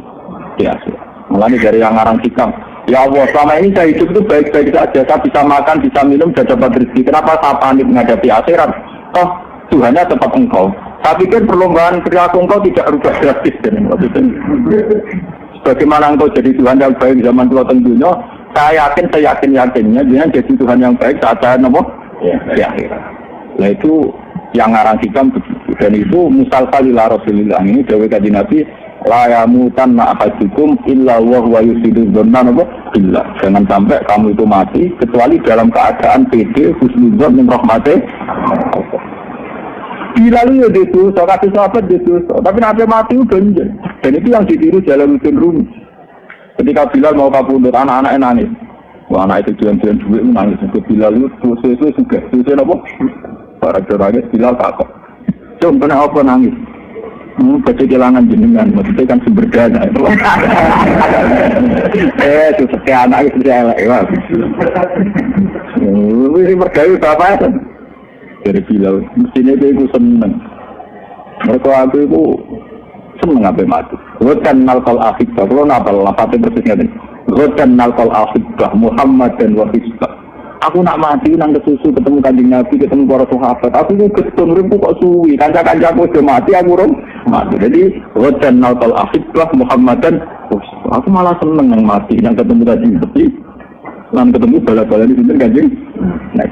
Mulai dari yang ngarang hikam. Ya Allah, selama ini saya hidup itu baik-baik saja. Saya bisa makan, bisa minum, dan dapat rezeki. Kenapa saya panik menghadapi akhirat? Oh, Tuhannya tetap engkau. Saya pikir perlombaan perilaku engkau tidak rubah drastis. Bagaimana engkau jadi Tuhan yang baik zaman tua tentunya, saya yakinnya dia jadi Tuhan yang baik saat saya nemu di akhirat. Nah itu yang ngarang hikam begitu. Dan itu musalsal ila Rasulillah ini dawuh kanjeng Nabi la yamutan ma'ahadukum illa wa huwa yusidu dzanna billah. Jangan sampai kamu itu mati kecuali dalam keadaan pede husnudzon min rahmati. Bilal itu dosa, kata sahabat itu dosa, tapi nanti mati itu ganjil. Dan itu yang ditiru Jalaluddin Rumi. Ketika Bilal mau kabundut, anak-anaknya nangis. Wah, anak itu jalan-jalan duit nangis. Bilal itu susu juga, susu apa? Para joragnya Bilal kakak. Cuma pernah apa nangis? Baca kehilangan jenengan, maksudnya kan sumber dana itu. Itu sekian anak itu saya elak. Ini mergayu apa ya? Dari Bilal, mestinya dia itu seneng. Mereka aku itu seneng apa mati. Ghaddan nalqal akhibah, kalau napal lapatnya persisnya tadi. Ghaddan nalqal akhibah Muhammad dan Wahibah. Aku nak mati nang kesusu ketemu Kanjeng Nabi, ketemu para sahabat. Aku ku ketemu uripku kok suwi. Kanca-kancaku sudah mati, aku urung mati. Jadi ghaddan nalqal akhibah Muhammad dan aku malah seneng nang mati nang ketemu Kanjeng Nabi. Nang ketemu bala-bala di sinten Kanjeng. Nah,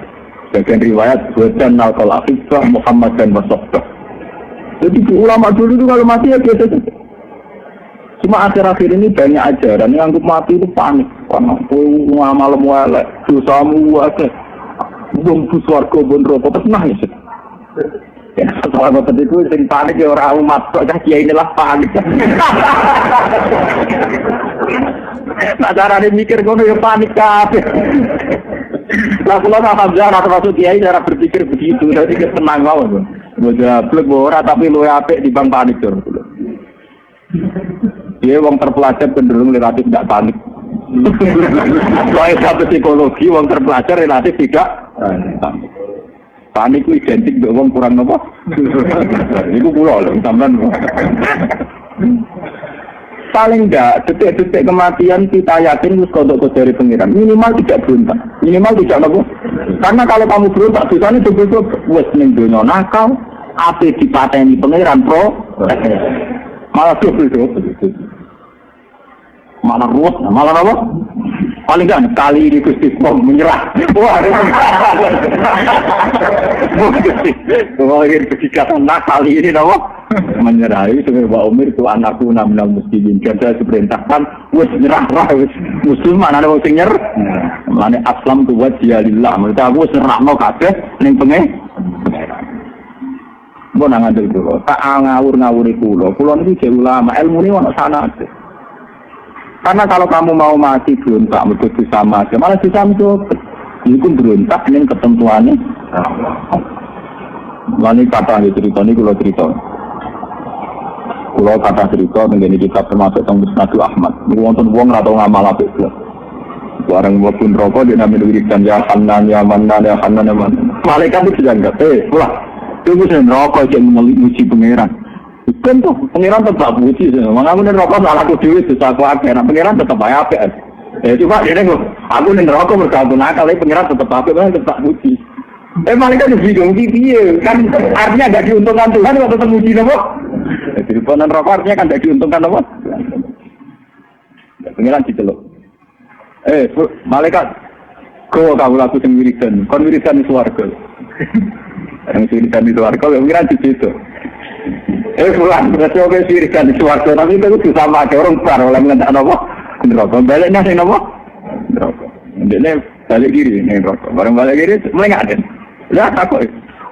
bagian riwayat ghaddan nalqal akhibah Muhammad dan Wahibah. Jadi ulama dulu itu kalau mati ya biasa saja. Cuma akhir-akhir ini banyak ajaran yang anggap mati itu panik. Karena malam walek, dosamu walek. Bung buswargo, bung rokok, tenang ya. Ya, soal bapak itu sering panik ya orang umat. Kok kiai inilah panik. Nah cara dia mikir kono ya panik kabeh. Lah kula alhamdulillah termasuk kiai cara berpikir begitu. Jadi tenang wae. Boja blek ora tapi luwe apik dibanding panik tur. Dia wong terpelajar cenderung relatif tidak panik. Soalnya sampai psikologi wong terpelajar relatif tidak panik. Panik itu identik dengan wong kurang apa? Itu pulau loh, sampean. Paling enggak detik-detik kematian kita yakin harus kodok dari pengiran. Minimal tidak berontak, minimal tidak apa. Karena kalau kamu berontak, dosanya betul-betul wes ning donya nakal, ape dipateni pengiran pro. Malah double. Malah ruwet, malah apa? Paling kan kali ini Gusti Pom menyerah. Wah, berkata nah kali ini apa? Menyerah. Itu Mbak Umir itu anakku namanya muslimin. Saya diperintahkan, wes nyerah lah, wes muslim mana ada yang nyer? Mana aslam tu buat dia lillah. Mereka aku serah mau kabeh, neng pengen. Mau nangandel dulu. Tak ngawur-ngawuri pulau ini jadi ulama. Ilmu ini mana sana aja. Karena kalau kamu mau mati berontak, begitu sama aja. Malah bisa mencoba. Ini pun berontak dengan ketentuannya. Ini kata cerita ini kalau cerita. Kalau kata cerita mengenai kitab termasuk tentang Musnadu Ahmad. Ini wonten wong atau ngamal apik. Barang walaupun rokok dia namanya wiridan ya Hanan ya Manan ya Hanan ya Manan. Malaikat itu jangan pulang. Tunggu sen rokok yang memuji pangeran. Kan tuh pangeran tetap puji sih. Mangamu nih rokok salah aku dewi susah aku akhir. Nah pangeran tetap apa? Cuma dia nengok. Aku nih rokok berkabung nakal, tapi pangeran tetap apa? Pangeran tetap puji. Malaikat itu bingung gitu. Kan artinya nggak diuntungkan Tuhan waktu tetap puji nopo. Jadi ponan rokok artinya kan nggak diuntungkan nopo. Pangeran diceluk. Malaikat. Kau kamu laku yang wiridan. Kon wiridan di swarga. Yang wiridan di swarga, pangeran diceluk. Pulang, berarti oke sirikan di suarga, tapi itu sama aja orang besar, oleh mengendak apa? Neraka, baliknya sih apa? Neraka. Ini balik kiri, ini neraka. Barang balik kiri, melengak deh. Lihat aku,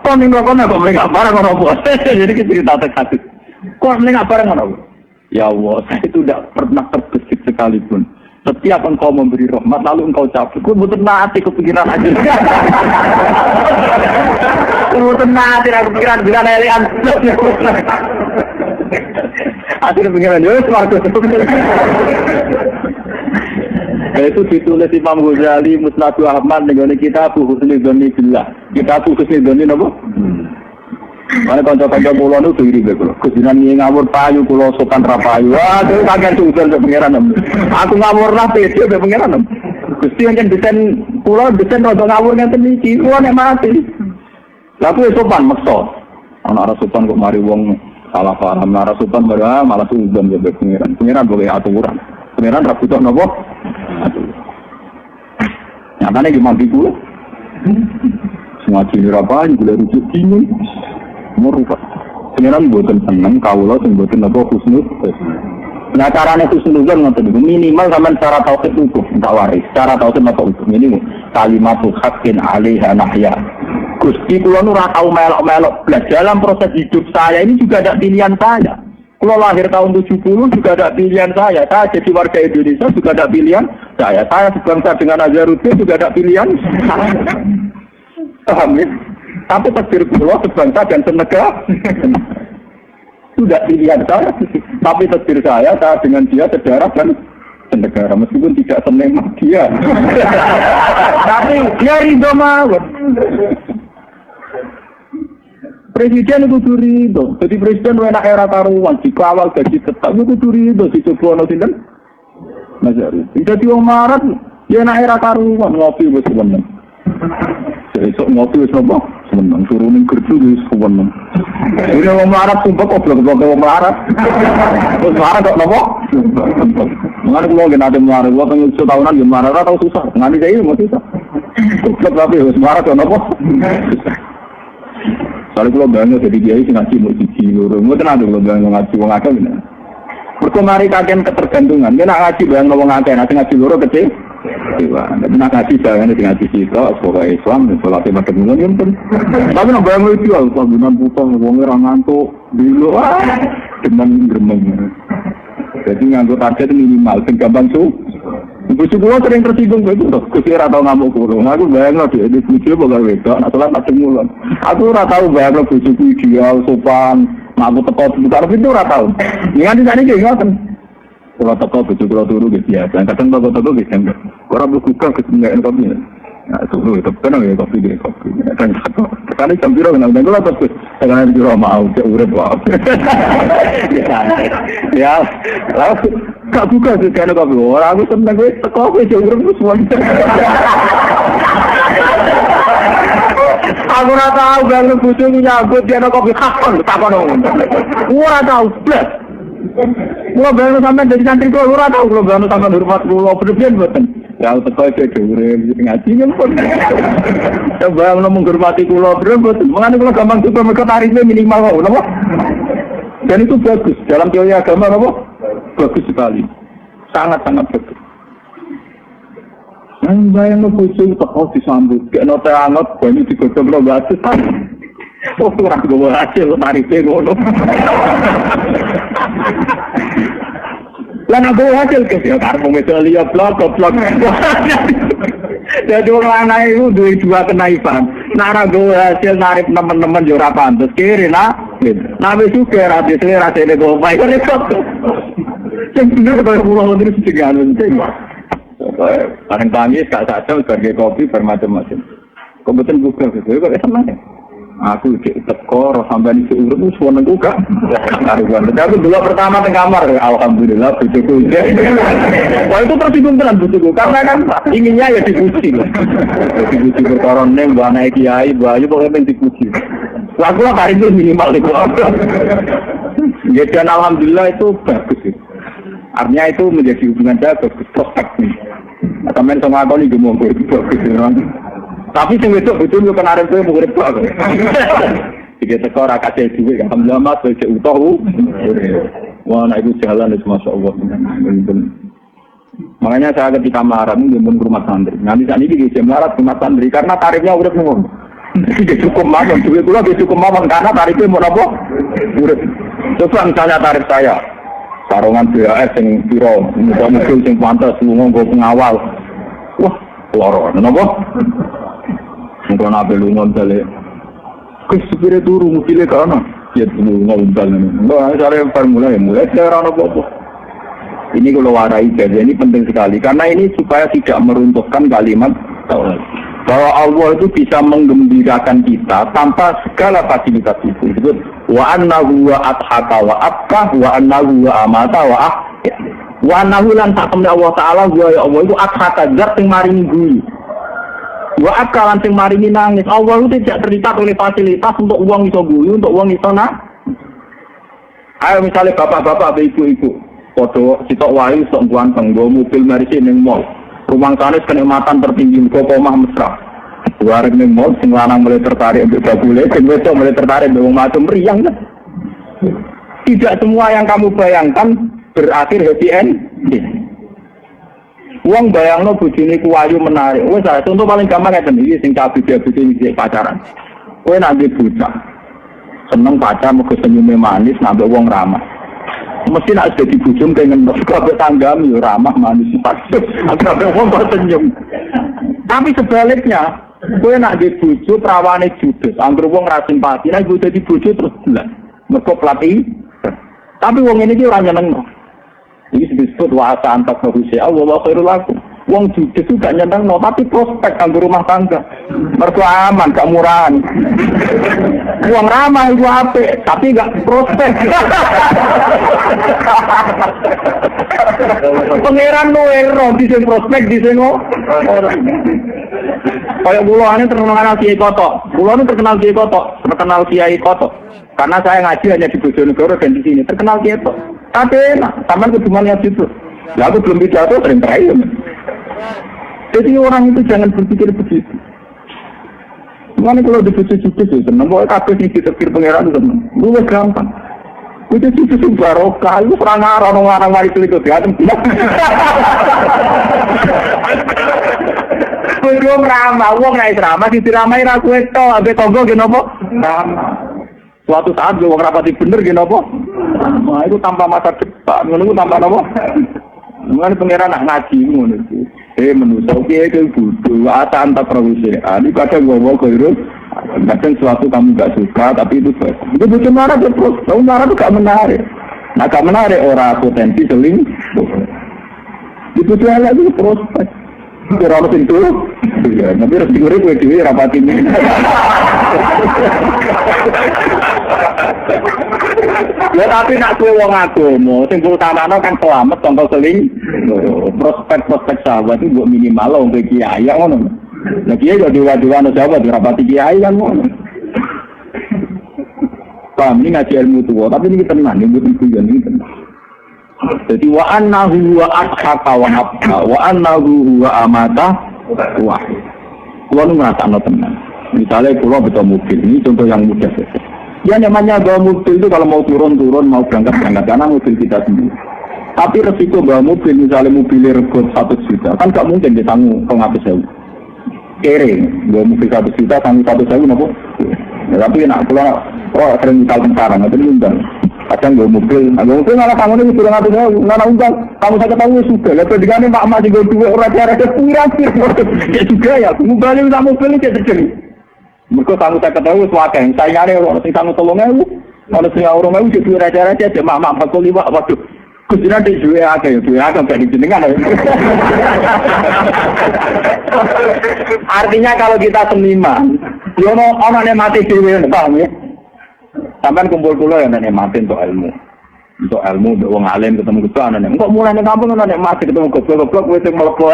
kok ini neraka kok melengak barang orang bos? Jadi kita cerita terkait. Kok melengak barang orang bos? Ya Allah, saya itu tidak pernah terbesit sekalipun. Setiap engkau memberi rahmat, lalu engkau cabut. Kau butuh nanti kepikiran aja. Butuh nanti aku pikiran elian. Akhirnya pikiran yo swarga. Itu ditulis Imam Ghazali Musnadu Ahmad dengan kitab Husnul Billah. Kitab Husnul napa? Mana kanca-kanca kula niku diri kula. Kejinan ngawur payu kula sopan ra payu. Wah, itu kaget usul ke pangeran. Aku ngawur ra pede ke pangeran. Gusti yang desain kula desain rada ngawur ngenten iki. Kula nek mati. Lah kuwi sopan maksa. Ana ora sopan kok mari wong salah paham, ora sopan malah suzon ke pangeran. Pangeran boleh aturan. Pangeran ra butuh napa? Nyatane ki mati kula. Semua ciri apa, gula rujuk dingin. Merubah. Pengiran mboten seneng kawula sing mboten napa husnul. Nah carane husnuzon ngoten niku minimal sampean secara tauhid utuh tak waris. Secara tauhid napa utuh ini kalimatul haqqin 'alaiha nahya. Gusti kula nu ora tau melok-melok blas dalam proses hidup saya ini juga ada pilihan saya. Kula lahir tahun 70 juga ada pilihan saya. Saya jadi warga Indonesia juga ada pilihan saya. Saya sebangsa dengan Azharuddin juga ada pilihan saya. Paham ya? Tapi takdir kula sebangsa dan senegara. Sudah pilihan saya, tapi takdir saya dengan dia sedarah dan senegara meskipun tidak seneng dia. Tapi dia ridho mawon. Presiden itu ridho. Jadi presiden enak era karuan, dikawal gaji tetap itu ridho dicoba ono sinten? Nazari. Jadi wong marat ya enak era karuan ngopi wis seneng. Esok ngopi wis apa? Seneng turunin kerja wis seneng. Ini wong marat sumpah goblok-goblok wong marat. Wong marat kok napa? Mengenai kula nggih nate marat, kula pengen setahunan nggih marat ora tau susah. Nganti saiki mesti susah. Goblok tapi wis marat kok napa? Soalnya kalau bangun jadi kiai sih ngaji mau siji loro, mau tenang dulu bangun ngaji wong akeh bener. Mergo mari kakean ketergantungan, nek ngaji bangun wong akeh, nek ngaji loro kecil. Iya, nek ngaji bangun ngaji sitok sebagai Islam, salat macam ngono pun. Tapi nek bangun itu al panggonan putong wong ora ngantuk, dulu demen gremeng. Jadi nganggo target minimal sing gampang su. Bujuk gua sering tersinggung begitu tuh. Gusti ora tau ngamuk kulo. Aku bayangno dhek iki bujuk bakal wedok, nek salat macam ngono. Aku ora tau bayangno bujuku ideal, sopan, aku teko buka pintu ora tau. Nganti sakniki ngoten. Kalau teko bujuk kula turu ge biasa. Kadang teko ge jam. Ora buku ka kesenengan kopi. Nah, turu itu kan ya kopi ge kopi. Kadang teko. Sekali jam piro nang kula terus dengan di rumah mau urip wae. Ya, lalu gak buka sih kan kopi. Orang aku seneng gue teko kopi urip semua. Aku ora tau bangun bojoku nyambut dia kopi kakon takon. Ora tau blas. Kula bangun sampean dari santri kula ora tau kula bangun sampean hormat kula berlebihan mboten. Ya teko iki urip ngaji pun. Coba menghormati kula mboten. Mengane kula gampang juga mergo tarifnya minimal kok, napa? Dan itu bagus dalam teori agama napa? Bagus sekali. Sangat-sangat bagus. Nang bayang bojo teko disambut, kena teh anget banyu digodhog karo basis. Oh, ora gowo hasil tarife ngono. Lah nek hasil ke ya karep metu liya blok. Jadi wong lanang iku duwe dua kenaifan. Nek ora gowo hasil narip teman-teman yo ora pantes kiri nak. Nah wis suke ra rasane gowo bae kok repot. Sing bener kaya kula wonten sing anu sing. Bareng tangis gak sadar sebagai kopi bermacam-macam. Kebetulan Google gitu, kok seneng ya? Aku teko sampai di urip wis wonten juga. Karuan. Tapi dulu pertama di kamar, alhamdulillah bojoku. Wah itu tersinggung tenan bojoku karena kan inginnya ya dipuji. Dipuji perkara ning mbok anake kiai, mbok ayu pokoke pengen dipuji. Lagu lah hari itu minimal itu. Ya dan alhamdulillah itu bagus. Artinya itu menjadi hubungan saya bagus prospek nih. Teman sama aku nih gemuk itu bagus. Tapi sing wedok betul yo kena arep kowe murid kok. Iki teko ora kasih duwe alhamdulillah Mas cek utuh. Wah nek iku jalan wis masyaallah. Makanya saya ketika melarat nggih rumah santri. Nanti saat ini di melarat rumah santri karena tarifnya udah ngono. Tidak cukup mawon, duit kula nggih cukup mawon karena tarifnya mau napa? Urip. Coba misalnya tarif saya sarongan BAS sing piro, mobil sing pantes lunga nggo pengawal. Wah, loro napa? Mungkin apa lu ngontale? Kesepire turu mukile kana. Ya turu ngontale. Enggak cara formula ya mulai cara apa-apa. Ini kalau warai saja ini penting sekali karena ini supaya tidak meruntuhkan kalimat tauhid. Bahwa Allah itu bisa menggembirakan kita tanpa segala fasilitas itu. Disebut wa annahu wa adhaka wa abka wa annahu wa amata wa ahya. Wa annahu lan takamna Allah taala wa ya Allah itu adhaka zat sing maringi guyu. Wa akalan sing maringi nangis. Allah itu tidak terikat oleh fasilitas untuk uang iso guyu, untuk uang iso nak. Ayo misalnya bapak-bapak, ibu-ibu, foto sitok wayu sok ganteng, go mobil Mercy ning mall. Rumah sanes kenikmatan tertinggi go omah mesra. Warung ning mall sing lanang mulai tertarik mbek babule, sing wedok mulai tertarik mbek wong macem mriyang kan. Tidak semua yang kamu bayangkan berakhir happy end. Wong bayangno bojone ku ayu menarik. Wes contoh paling gampang ngeten iki sing cabut-cabut iki pacaran. Kowe nek bocah seneng pacar mergo senyume manis nambah wong ramah. Mesti nek dadi bojo pengen kabeh tanggam yo ramah manis pasti. Kabeh wong kok senyum. Tapi sebaliknya, kowe nek di bojo prawane judes, anggere wong ra simpati, nek bojo dadi bojo terus jelas. Mergo pelati. Tapi wong ini iki ora nyenengno. Iki disebut wa'asa antak manusia Allah wa khairul lakum. Wong judes itu gak nyenengno, tapi prospek kanggo rumah tangga. Mergo aman, gak murahan. Wong ramah iku apik, tapi gak prospek. Pangeran luwero di sing prospek di sing ora. Kayak kula ane terkenal Kiai Kotok. Kula ane terkenal Kiai Kotok. Karena saya ngaji hanya di Bojonegoro dan di sini terkenal Kiai Kotok. Tapi enak, taman kedumannya situ. Lah aku belum pidato sering terakhir. Jadi orang itu jangan berpikir begitu. Mana kalau dibujuk-bujuk itu senang, boleh kabeh sing ditekir pangeran itu senang. Lu gampang. Itu susu barokah, lu serang orang mari selingkuh diatem. Wong ramah, wong naik ramah, diramai ra kowe to, ambek tonggo ge napa? Ramah. Suatu saat gue wong rapati bener ge napa? Nah, itu tanpa masa depan, ngono tanpa napa? Mulane pangeran nak ngaji ngono iki. Manusia piye ke bodoh, ata antak prawisea. Ini kadang gua keliru. Kadang suatu kamu gak suka, tapi itu baik. Itu bukan marah terus. Kamu marah itu gak menarik. Nah, gak menarik orang potensi seling. Itu soal itu prospek. Kira orang itu, ya, tapi harus digoreng gue dewi rapat ini. Ya tapi nak kue wong agomo, sing utamane kan selamat contoh seling. Prospek sahabat itu buat minimal loh untuk kiai ngono. Lah kiai yo dewa-dewa sahabat dirapati kiai kan ngono. Paham ini ngaji ilmu tua, tapi ini tenang, ini bukan tujuan ini tenang. Jadi wa annahu wa ashaka wa abqa wa annahu wa amata wa. Kulo nu ngrasakno tenan. Misalnya kulo betul mobil, ini contoh yang mudah saja. Ya namanya bawa mobil itu kalau mau turun mau berangkat karena mobil kita sendiri. Tapi resiko bawa mobil, misalnya mobilnya rego 1 juta, kan gak mungkin ditanggung 100.000. Kere, bawa mobil 1 juta, tanggung 100.000 nopo. Ya, tapi nak kalau sering misal tentara, nggak undang. Kadang bawa mobil malah tanggung ini turun 100.000, nggak undang. Kamu saya ketahui sudah, lepas dengan Pak Mak juga dua orang cara pirang-pirang. Ya juga ya, mobilnya bisa mobil ini terjadi. Mereka tanggung saya ketahui suaka yang saya nyari orang sing tanggung 3.000, orang sing orang 1.000 jadi raja-raja aja mak 45, waduh. Kucina di dua agak gak dijenengan. Artinya kalau kita seniman, yono orang yang mati dewe, paham ya? Sampai kumpul pulau yang nanya mati untuk ilmu, untuk wong alim ketemu gitu, anaknya. Kok mulai nih kampung nanya mati ketemu goblok, wes melepuh.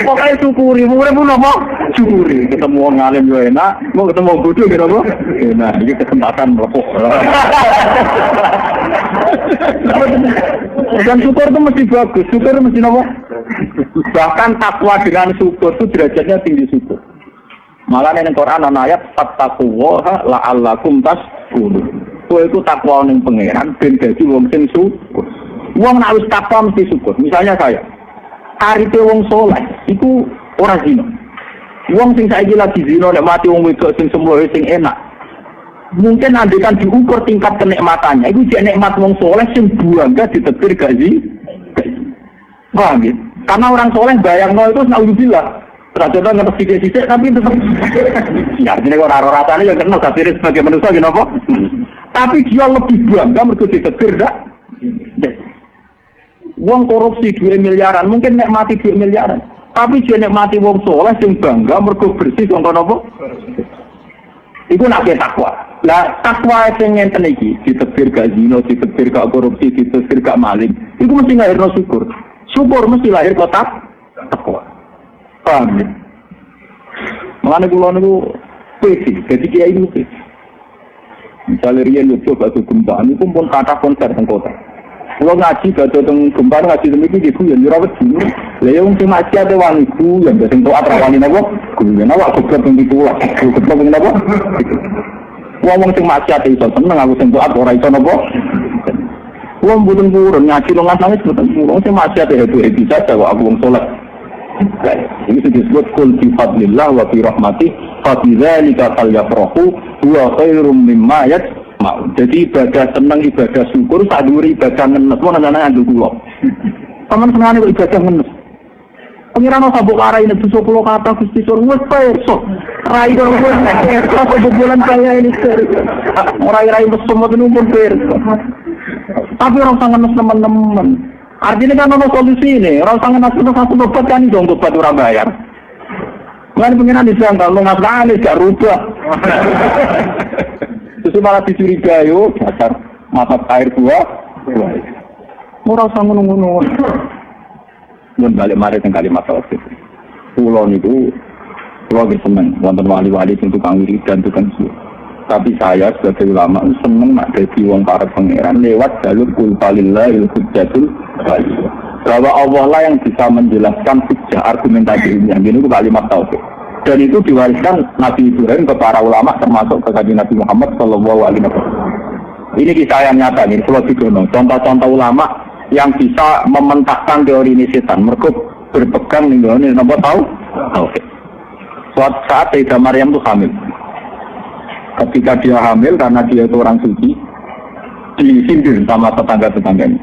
Pokoknya syukuri, mulai pun apa? Syukuri, ketemu wong alim juga enak, mau ketemu bodoh gitu apa? Nah, ini kesempatan melepuh. Dan syukur itu mesti bagus, syukur mesti apa? Bahkan takwa dengan syukur itu derajatnya tinggi syukur. Malah ning Quran ana ayat fattaqullaha la'allakum tashkurun. Kowe iku takwa ning pangeran ben dadi wong sing syukur. Wong nek wis takwa mesti syukur. Misalnya saya, aripe wong saleh iku ora zina. Wong sing saiki lagi zina nek mati wong wedok sing semlohe sing enak. Mungkin andekan diukur tingkat kenikmatannya, itu dia nikmat wong soleh sing bangga ditetir gaji. Paham ya? Karena orang soleh bayangno itu naudzubillah. Ternyata ngerti sithik tapi tetap ya artinya ora rasane ya kena dapire sebagai manusia gitu apa. Tapi dia lebih bangga mergo ditetir dak. Wong korupsi 2 miliaran, mungkin nek mati 2 miliaran. Tapi dia nek mati wong soleh sing bangga mergo bersih wong kono apa? Iku nak takwa. Lah takwa sing ngenten iki, ditetir gak zina, ditetir gak korupsi, ditetir gak maling. Iku mesti lahirno syukur. Syukur mesti lahir kotak takwa. Paham ya? Makanya kula niku pede, jadi kiai niku. Misalnya riyen yo coba ke Gempar niku pun kata konser teng kota. Kula ngaji gak teng Gempar ngaji temiki iku yo ora wedi. Lah yo sing ngaji ate wani ku, sing tok atrawani napa? Guyon awak goblok ping 17. Goblok ping napa? Wong sing maksiat iso seneng, aku sing taat ora iso napa. Wong mboten purun ngaji nang nangis mboten purun sing maksiat itu saja kok aku wong saleh. Ini disebut kul bi fadlillah wa bi rahmatih fa bidzalika falyafrahu huwa khairum mimma yajma'un. Jadi ibadah seneng ibadah syukur sak dhuwur ibadah ngenes mon ana nganggo kula. Taman senengane kok ibadah ngenes. Pengiran sabuk warai ini besok pulau kata Gusti Sur wes besok rai dong wes apa bulan saya ini rai semua penumpang tapi orang sangat teman-teman artinya kan ada solusi ini orang sangat satu obat kan dong obat orang bayar kan pengiran disang kalau nggak gak rubah terus malah dicurigai dasar mata air buah orang sangat nunggu pun balik mari teng kalimat tauhid. Pulau niku pulau seneng wonten wali-wali sing tukang wiridan tukang suci. Tapi saya sebagai ulama seneng nek dadi wong para pangeran lewat jalur qul falillahil hujjatul baligh. Bahwa Allah lah yang bisa menjelaskan hujjah argumentasi ini. Ini kalimat tauhid. Dan itu diwariskan Nabi Ibrahim ke para ulama termasuk ke Kanjeng Nabi Muhammad sallallahu alaihi wasallam. Ini kisah yang nyata ini kalau didono contoh-contoh ulama yang bisa mementahkan teori ini setan, mereka berpegang nih, nampak tahu? Oke. Suatu saat Sayyidah Maryam itu hamil. Ketika dia hamil karena dia itu orang suci, disindir sama tetangga-tetangganya.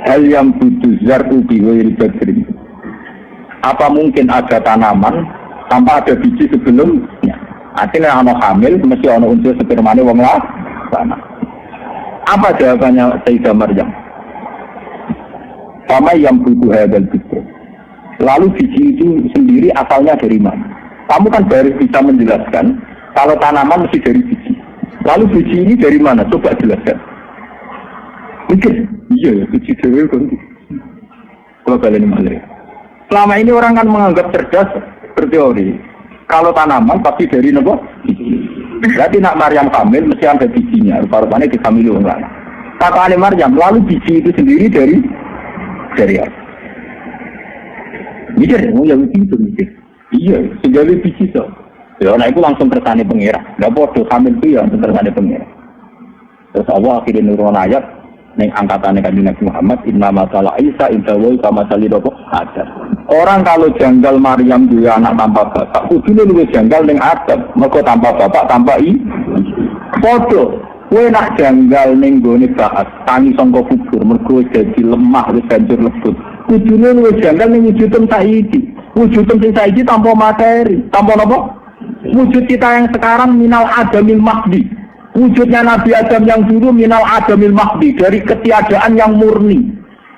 Hal yang butuh zar'u biwil badrin. Apa mungkin ada tanaman tanpa ada biji sebelumnya? Artinya anak hamil mesti ada unsur spermane wong lah sana. Apa jawabannya Sayyidah Maryam? Sama yang butuh hadal biji. Lalu biji itu sendiri asalnya dari mana? Kamu kan baru bisa menjelaskan kalau tanaman mesti dari biji. Lalu biji ini dari mana? Coba jelaskan. Mikir, iya biji dewi kan. Kalau kalian malah. Selama ini orang kan menganggap cerdas berteori. Kalau tanaman pasti dari apa? Berarti nak Maryam hamil mesti ada bijinya. Rupa-rupanya dihamili orang. Kata Ali Maryam, lalu biji itu sendiri dari apa? Mikir, yang itu mikir. Iya, segala biji so. Ya, nah itu langsung tersani pengira. Gak bodoh hamil itu ya langsung tersani pengira. Terus Allah akhirnya nurun ayat neng angkatannya Kanjeng Nabi Muhammad, Inna masalah Isa indawai sama salidopo ada. Orang kalau janggal Maryam juga anak tanpa bapak, ujungnya lebih janggal neng Adam. Mereka tanpa bapak, tanpa bodoh. Kue nak janggal ning gone bahas tangi sangka kubur mergo dadi lemah wis banjur lebut. Kudune luwih janggal ning wujudem saiki. Wujudem sing saiki tanpa materi, tanpa napa? Wujud kita yang sekarang minal adamil mahdi. Wujudnya Nabi Adam yang dulu minal adamil mahdi, dari ketiadaan yang murni.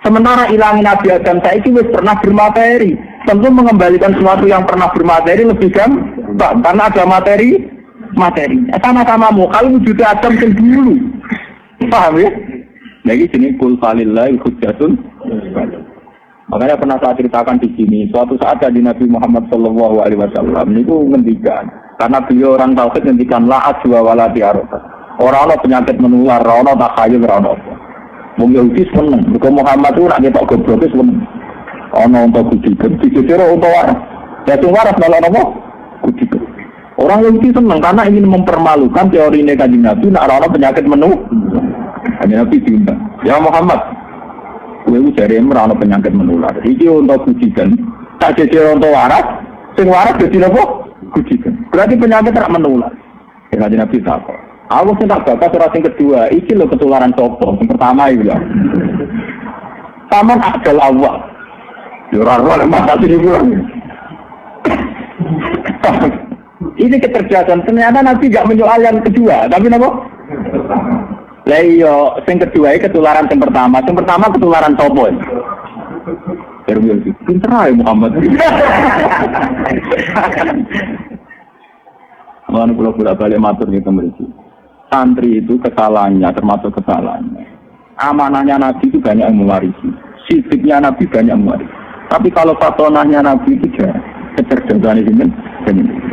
Sementara ilangin Nabi Adam saiki wis pernah bermateri. Tentu mengembalikan sesuatu yang pernah bermateri lebih gampang karena ada materi. Sama-sama mau kalau wujud Adam yang dulu paham ya? Lagi sini kul falillahil hujjatul baligh. Makanya pernah saya ceritakan di sini suatu saat ada di Nabi Muhammad sallallahu alaihi wasallam itu ngendikan karena beliau orang tauhid ngendikan la ajwa wala tiarata. Orang penyakit menular, orang takhayul, orang apa. Wong Yahudi seneng, mergo Muhammad itu nak ketok goblok wis seneng. Ana untuk kudikan, dikira untuk waras. Ya sing waras malah apa? Kudikan. Orang Yahudi senang karena ingin mempermalukan teori ini Kanjeng Nabi nak orang penyakit menular. Kanjeng Nabi diundang. Ya Muhammad, kowe jare ora ana penyakit menular. Iki untuk kudikan. Tak jejer untuk waras, sing waras dadi napa? Kudikan. Berarti penyakit ora menular. Ya Kanjeng Nabi takok. Aku sing tak bakas ora sing kedua, iki lho ketularan sapa? Sing pertama iki lho. Taman akal Allah. Yo ora ora masalah iki. Ini kecerdasan. Ternyata Nabi tidak menyoal yang kedua, tapi apa? Lah iya, yang kedua itu ketularan yang pertama. Yang pertama ketularan sopo. Pinter aja Muhammad. Mohon pulau balik matur gitu mereka. Santri itu kesalahannya, termasuk kesalahannya. Amanahnya Nabi itu banyak yang mewarisi. Sifiknya Nabi banyak yang mewarisi. Tapi kalau patonahnya Nabi itu jarang. Kecerdasan ini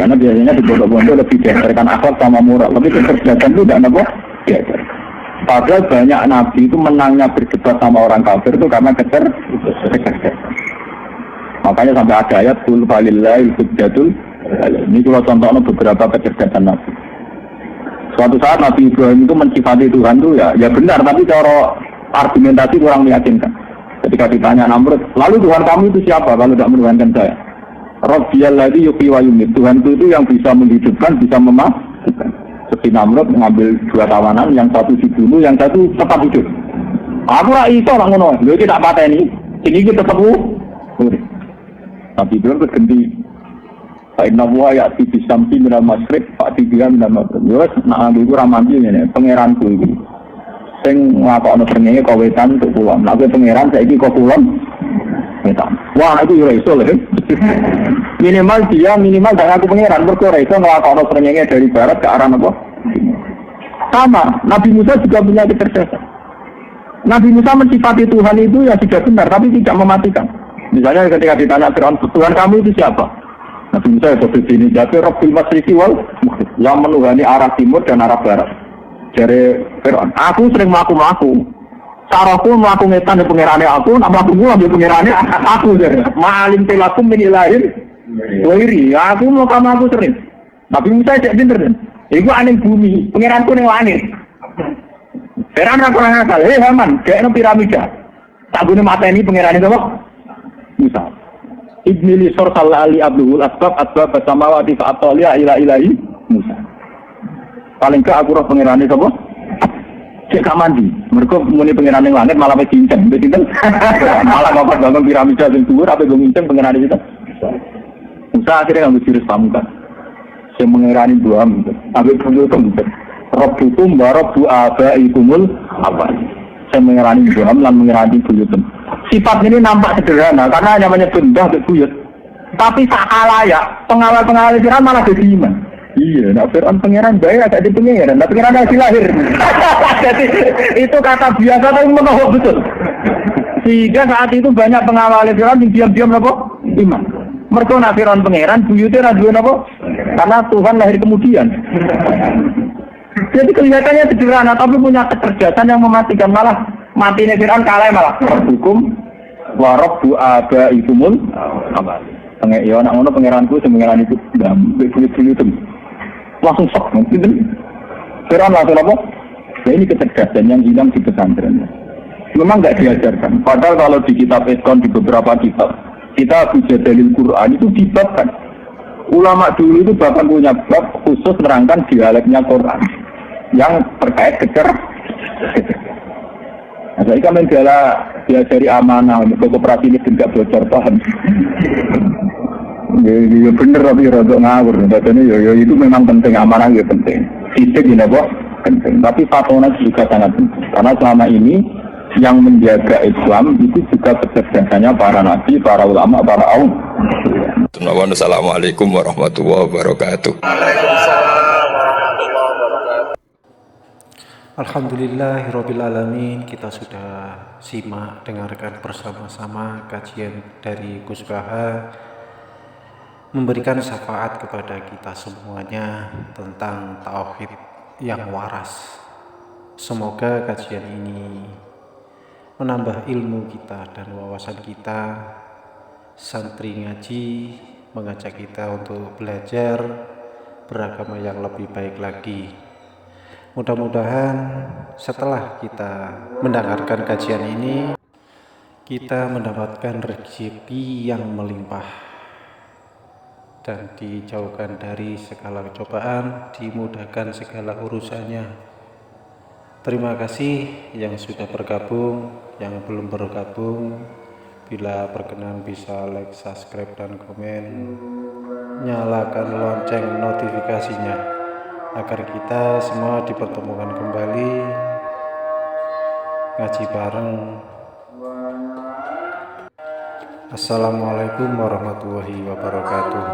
karena biasanya di pondok-pondok lebih diajarkan akhlak sama moral, tapi kecerdasan itu tidak apa diajar. Padahal banyak nabi itu menangnya berdebat sama orang kafir itu karena kecerdasan. Makanya sampai ada ayat qul falillahil hujjatul baligh. Ini kalau contohnya beberapa kecerdasan nabi. Suatu saat Nabi Ibrahim itu mensifati Tuhan itu ya benar, tapi cara argumentasi kurang meyakinkan. Ketika ditanya Namrud, lalu Tuhan kamu itu siapa kalau tidak menuhankan saya? Rabbiyalladzi yuhyi wa yumiit. Tuhan itu yang bisa menghidupkan, bisa mematikan. Seperti Namrud mengambil dua tawanan, yang satu dibunuh, yang satu tetap hidup. Aku lah iso lah ngono. Lha iki tak pateni. Ini kita tetap urip. Tapi belum berhenti. Fa inna wa ya'ti bisamti minal masyriq fa tibiya minal maghrib. Yo nak aku ora mandi ngene, pangeranku iki. Sing nglakokno srengenge kok wetan untuk kulon. Nek nah, pangeran saiki kok kulon wetan. Wah, itu yo iso lho. Minimal jangan aku pangeran mergo ora iso nglakokno srengenge dari barat ke arah apa? Sama, Nabi Musa juga punya kecerdasan. Nabi Musa mensifati Tuhan itu ya sudah benar, tapi tidak mematikan. Misalnya ketika ditanya Tuhan kamu itu siapa? Nabi Musa ya seperti ini, jadi Rabbil Masyriqi wal Maghrib, yang menuhani arah timur dan arah barat. Dari Fir'aun, aku sering melaku-melaku. Sarahku melaku ngetan di pengirannya aku, nama aku ambil pengirannya aku. Ma'alim telakum min ilahin wiri, aku melaku sering. Nabi Musa tidak pinter. Itu aneh bumi, pengiranku ini langit. Fir'aun aku ngakal, Haman, kayak piramida. Tak guna mata ini pengirannya apa? Musa. Ibni li sorsal ali abdul asbab samawati fa'atoliya ila ilahi Musa. Paling ke aku roh pengirani apa? Cek gak mandi. Mereka muni pengirani langit malah cincang. Malah ngopet bangun piramida yang dhuwur apa cincang pengirani kita. Musa akhirnya ngambil jurus pamukan. Yang mengirani dua ambil dulu kemudian. Rabbukum wa rabbu abaikumul awal. Saya mengirani dua lan mengirani buyutun. Sifat ini nampak sederhana karena hanya menyebut mbah ke buyut. Tapi sakalayak pengawal-pengawal Fir'aun malah jadi iman. Iya, nah Fir'aun pangeran bayar agak di pangeran, tapi pangeran hasil lahir. Jadi itu kata biasa tapi menohok betul. Sehingga saat itu banyak pengawal Fir'aun yang diam-diam apa? Iman. Mereka nak Fir'aun pangeran, buyutnya raduan apa? Karena Tuhan lahir kemudian. Jadi kelihatannya sederhana, tapi punya kecerdasan yang mematikan. Malah matinya Fir'aun kalah malah. Hukum warab dua abaikumul awal. Ya nak ngono pangeranku sing pangeran itu buyut-buyut langsung sok mungkin Fir'aun langsung apa? Ya ini kecerdasan yang hilang di pesantren. Memang nggak diajarkan. Padahal kalau di kitab Eskon di beberapa kitab kita baca dalil Quran itu dibabkan. Ulama dulu itu bahkan punya bab khusus menerangkan dialeknya Quran yang terkait Nah, saya kan diajari amanah untuk koperasi ini tidak bocor paham. Ya bener tapi rada ngawur. Katanya ya itu memang penting, amanah ya penting. Fisik ini apa? Penting. Tapi fatona juga sangat penting. Karena selama ini yang menjaga Islam itu juga kecerdasannya para nabi, para ulama, para aum. Assalamualaikum warahmatullahi wabarakatuh. Alhamdulillahirrabbilalamin. Kita sudah simak, dengarkan bersama-sama kajian dari Gus Baha, memberikan syafaat kepada kita semuanya tentang tauhid yang waras. Semoga kajian ini menambah ilmu kita dan wawasan kita. Santri ngaji mengajak kita untuk belajar beragama yang lebih baik lagi. Mudah-mudahan setelah kita mendengarkan kajian ini, kita mendapatkan rezeki yang melimpah dan dijauhkan dari segala cobaan, dimudahkan segala urusannya. Terima kasih yang sudah bergabung, yang belum bergabung. Bila berkenan bisa like, subscribe, dan komen. Nyalakan lonceng notifikasinya agar kita semua dipertemukan kembali ngaji bareng. Assalamualaikum warahmatullahi wabarakatuh.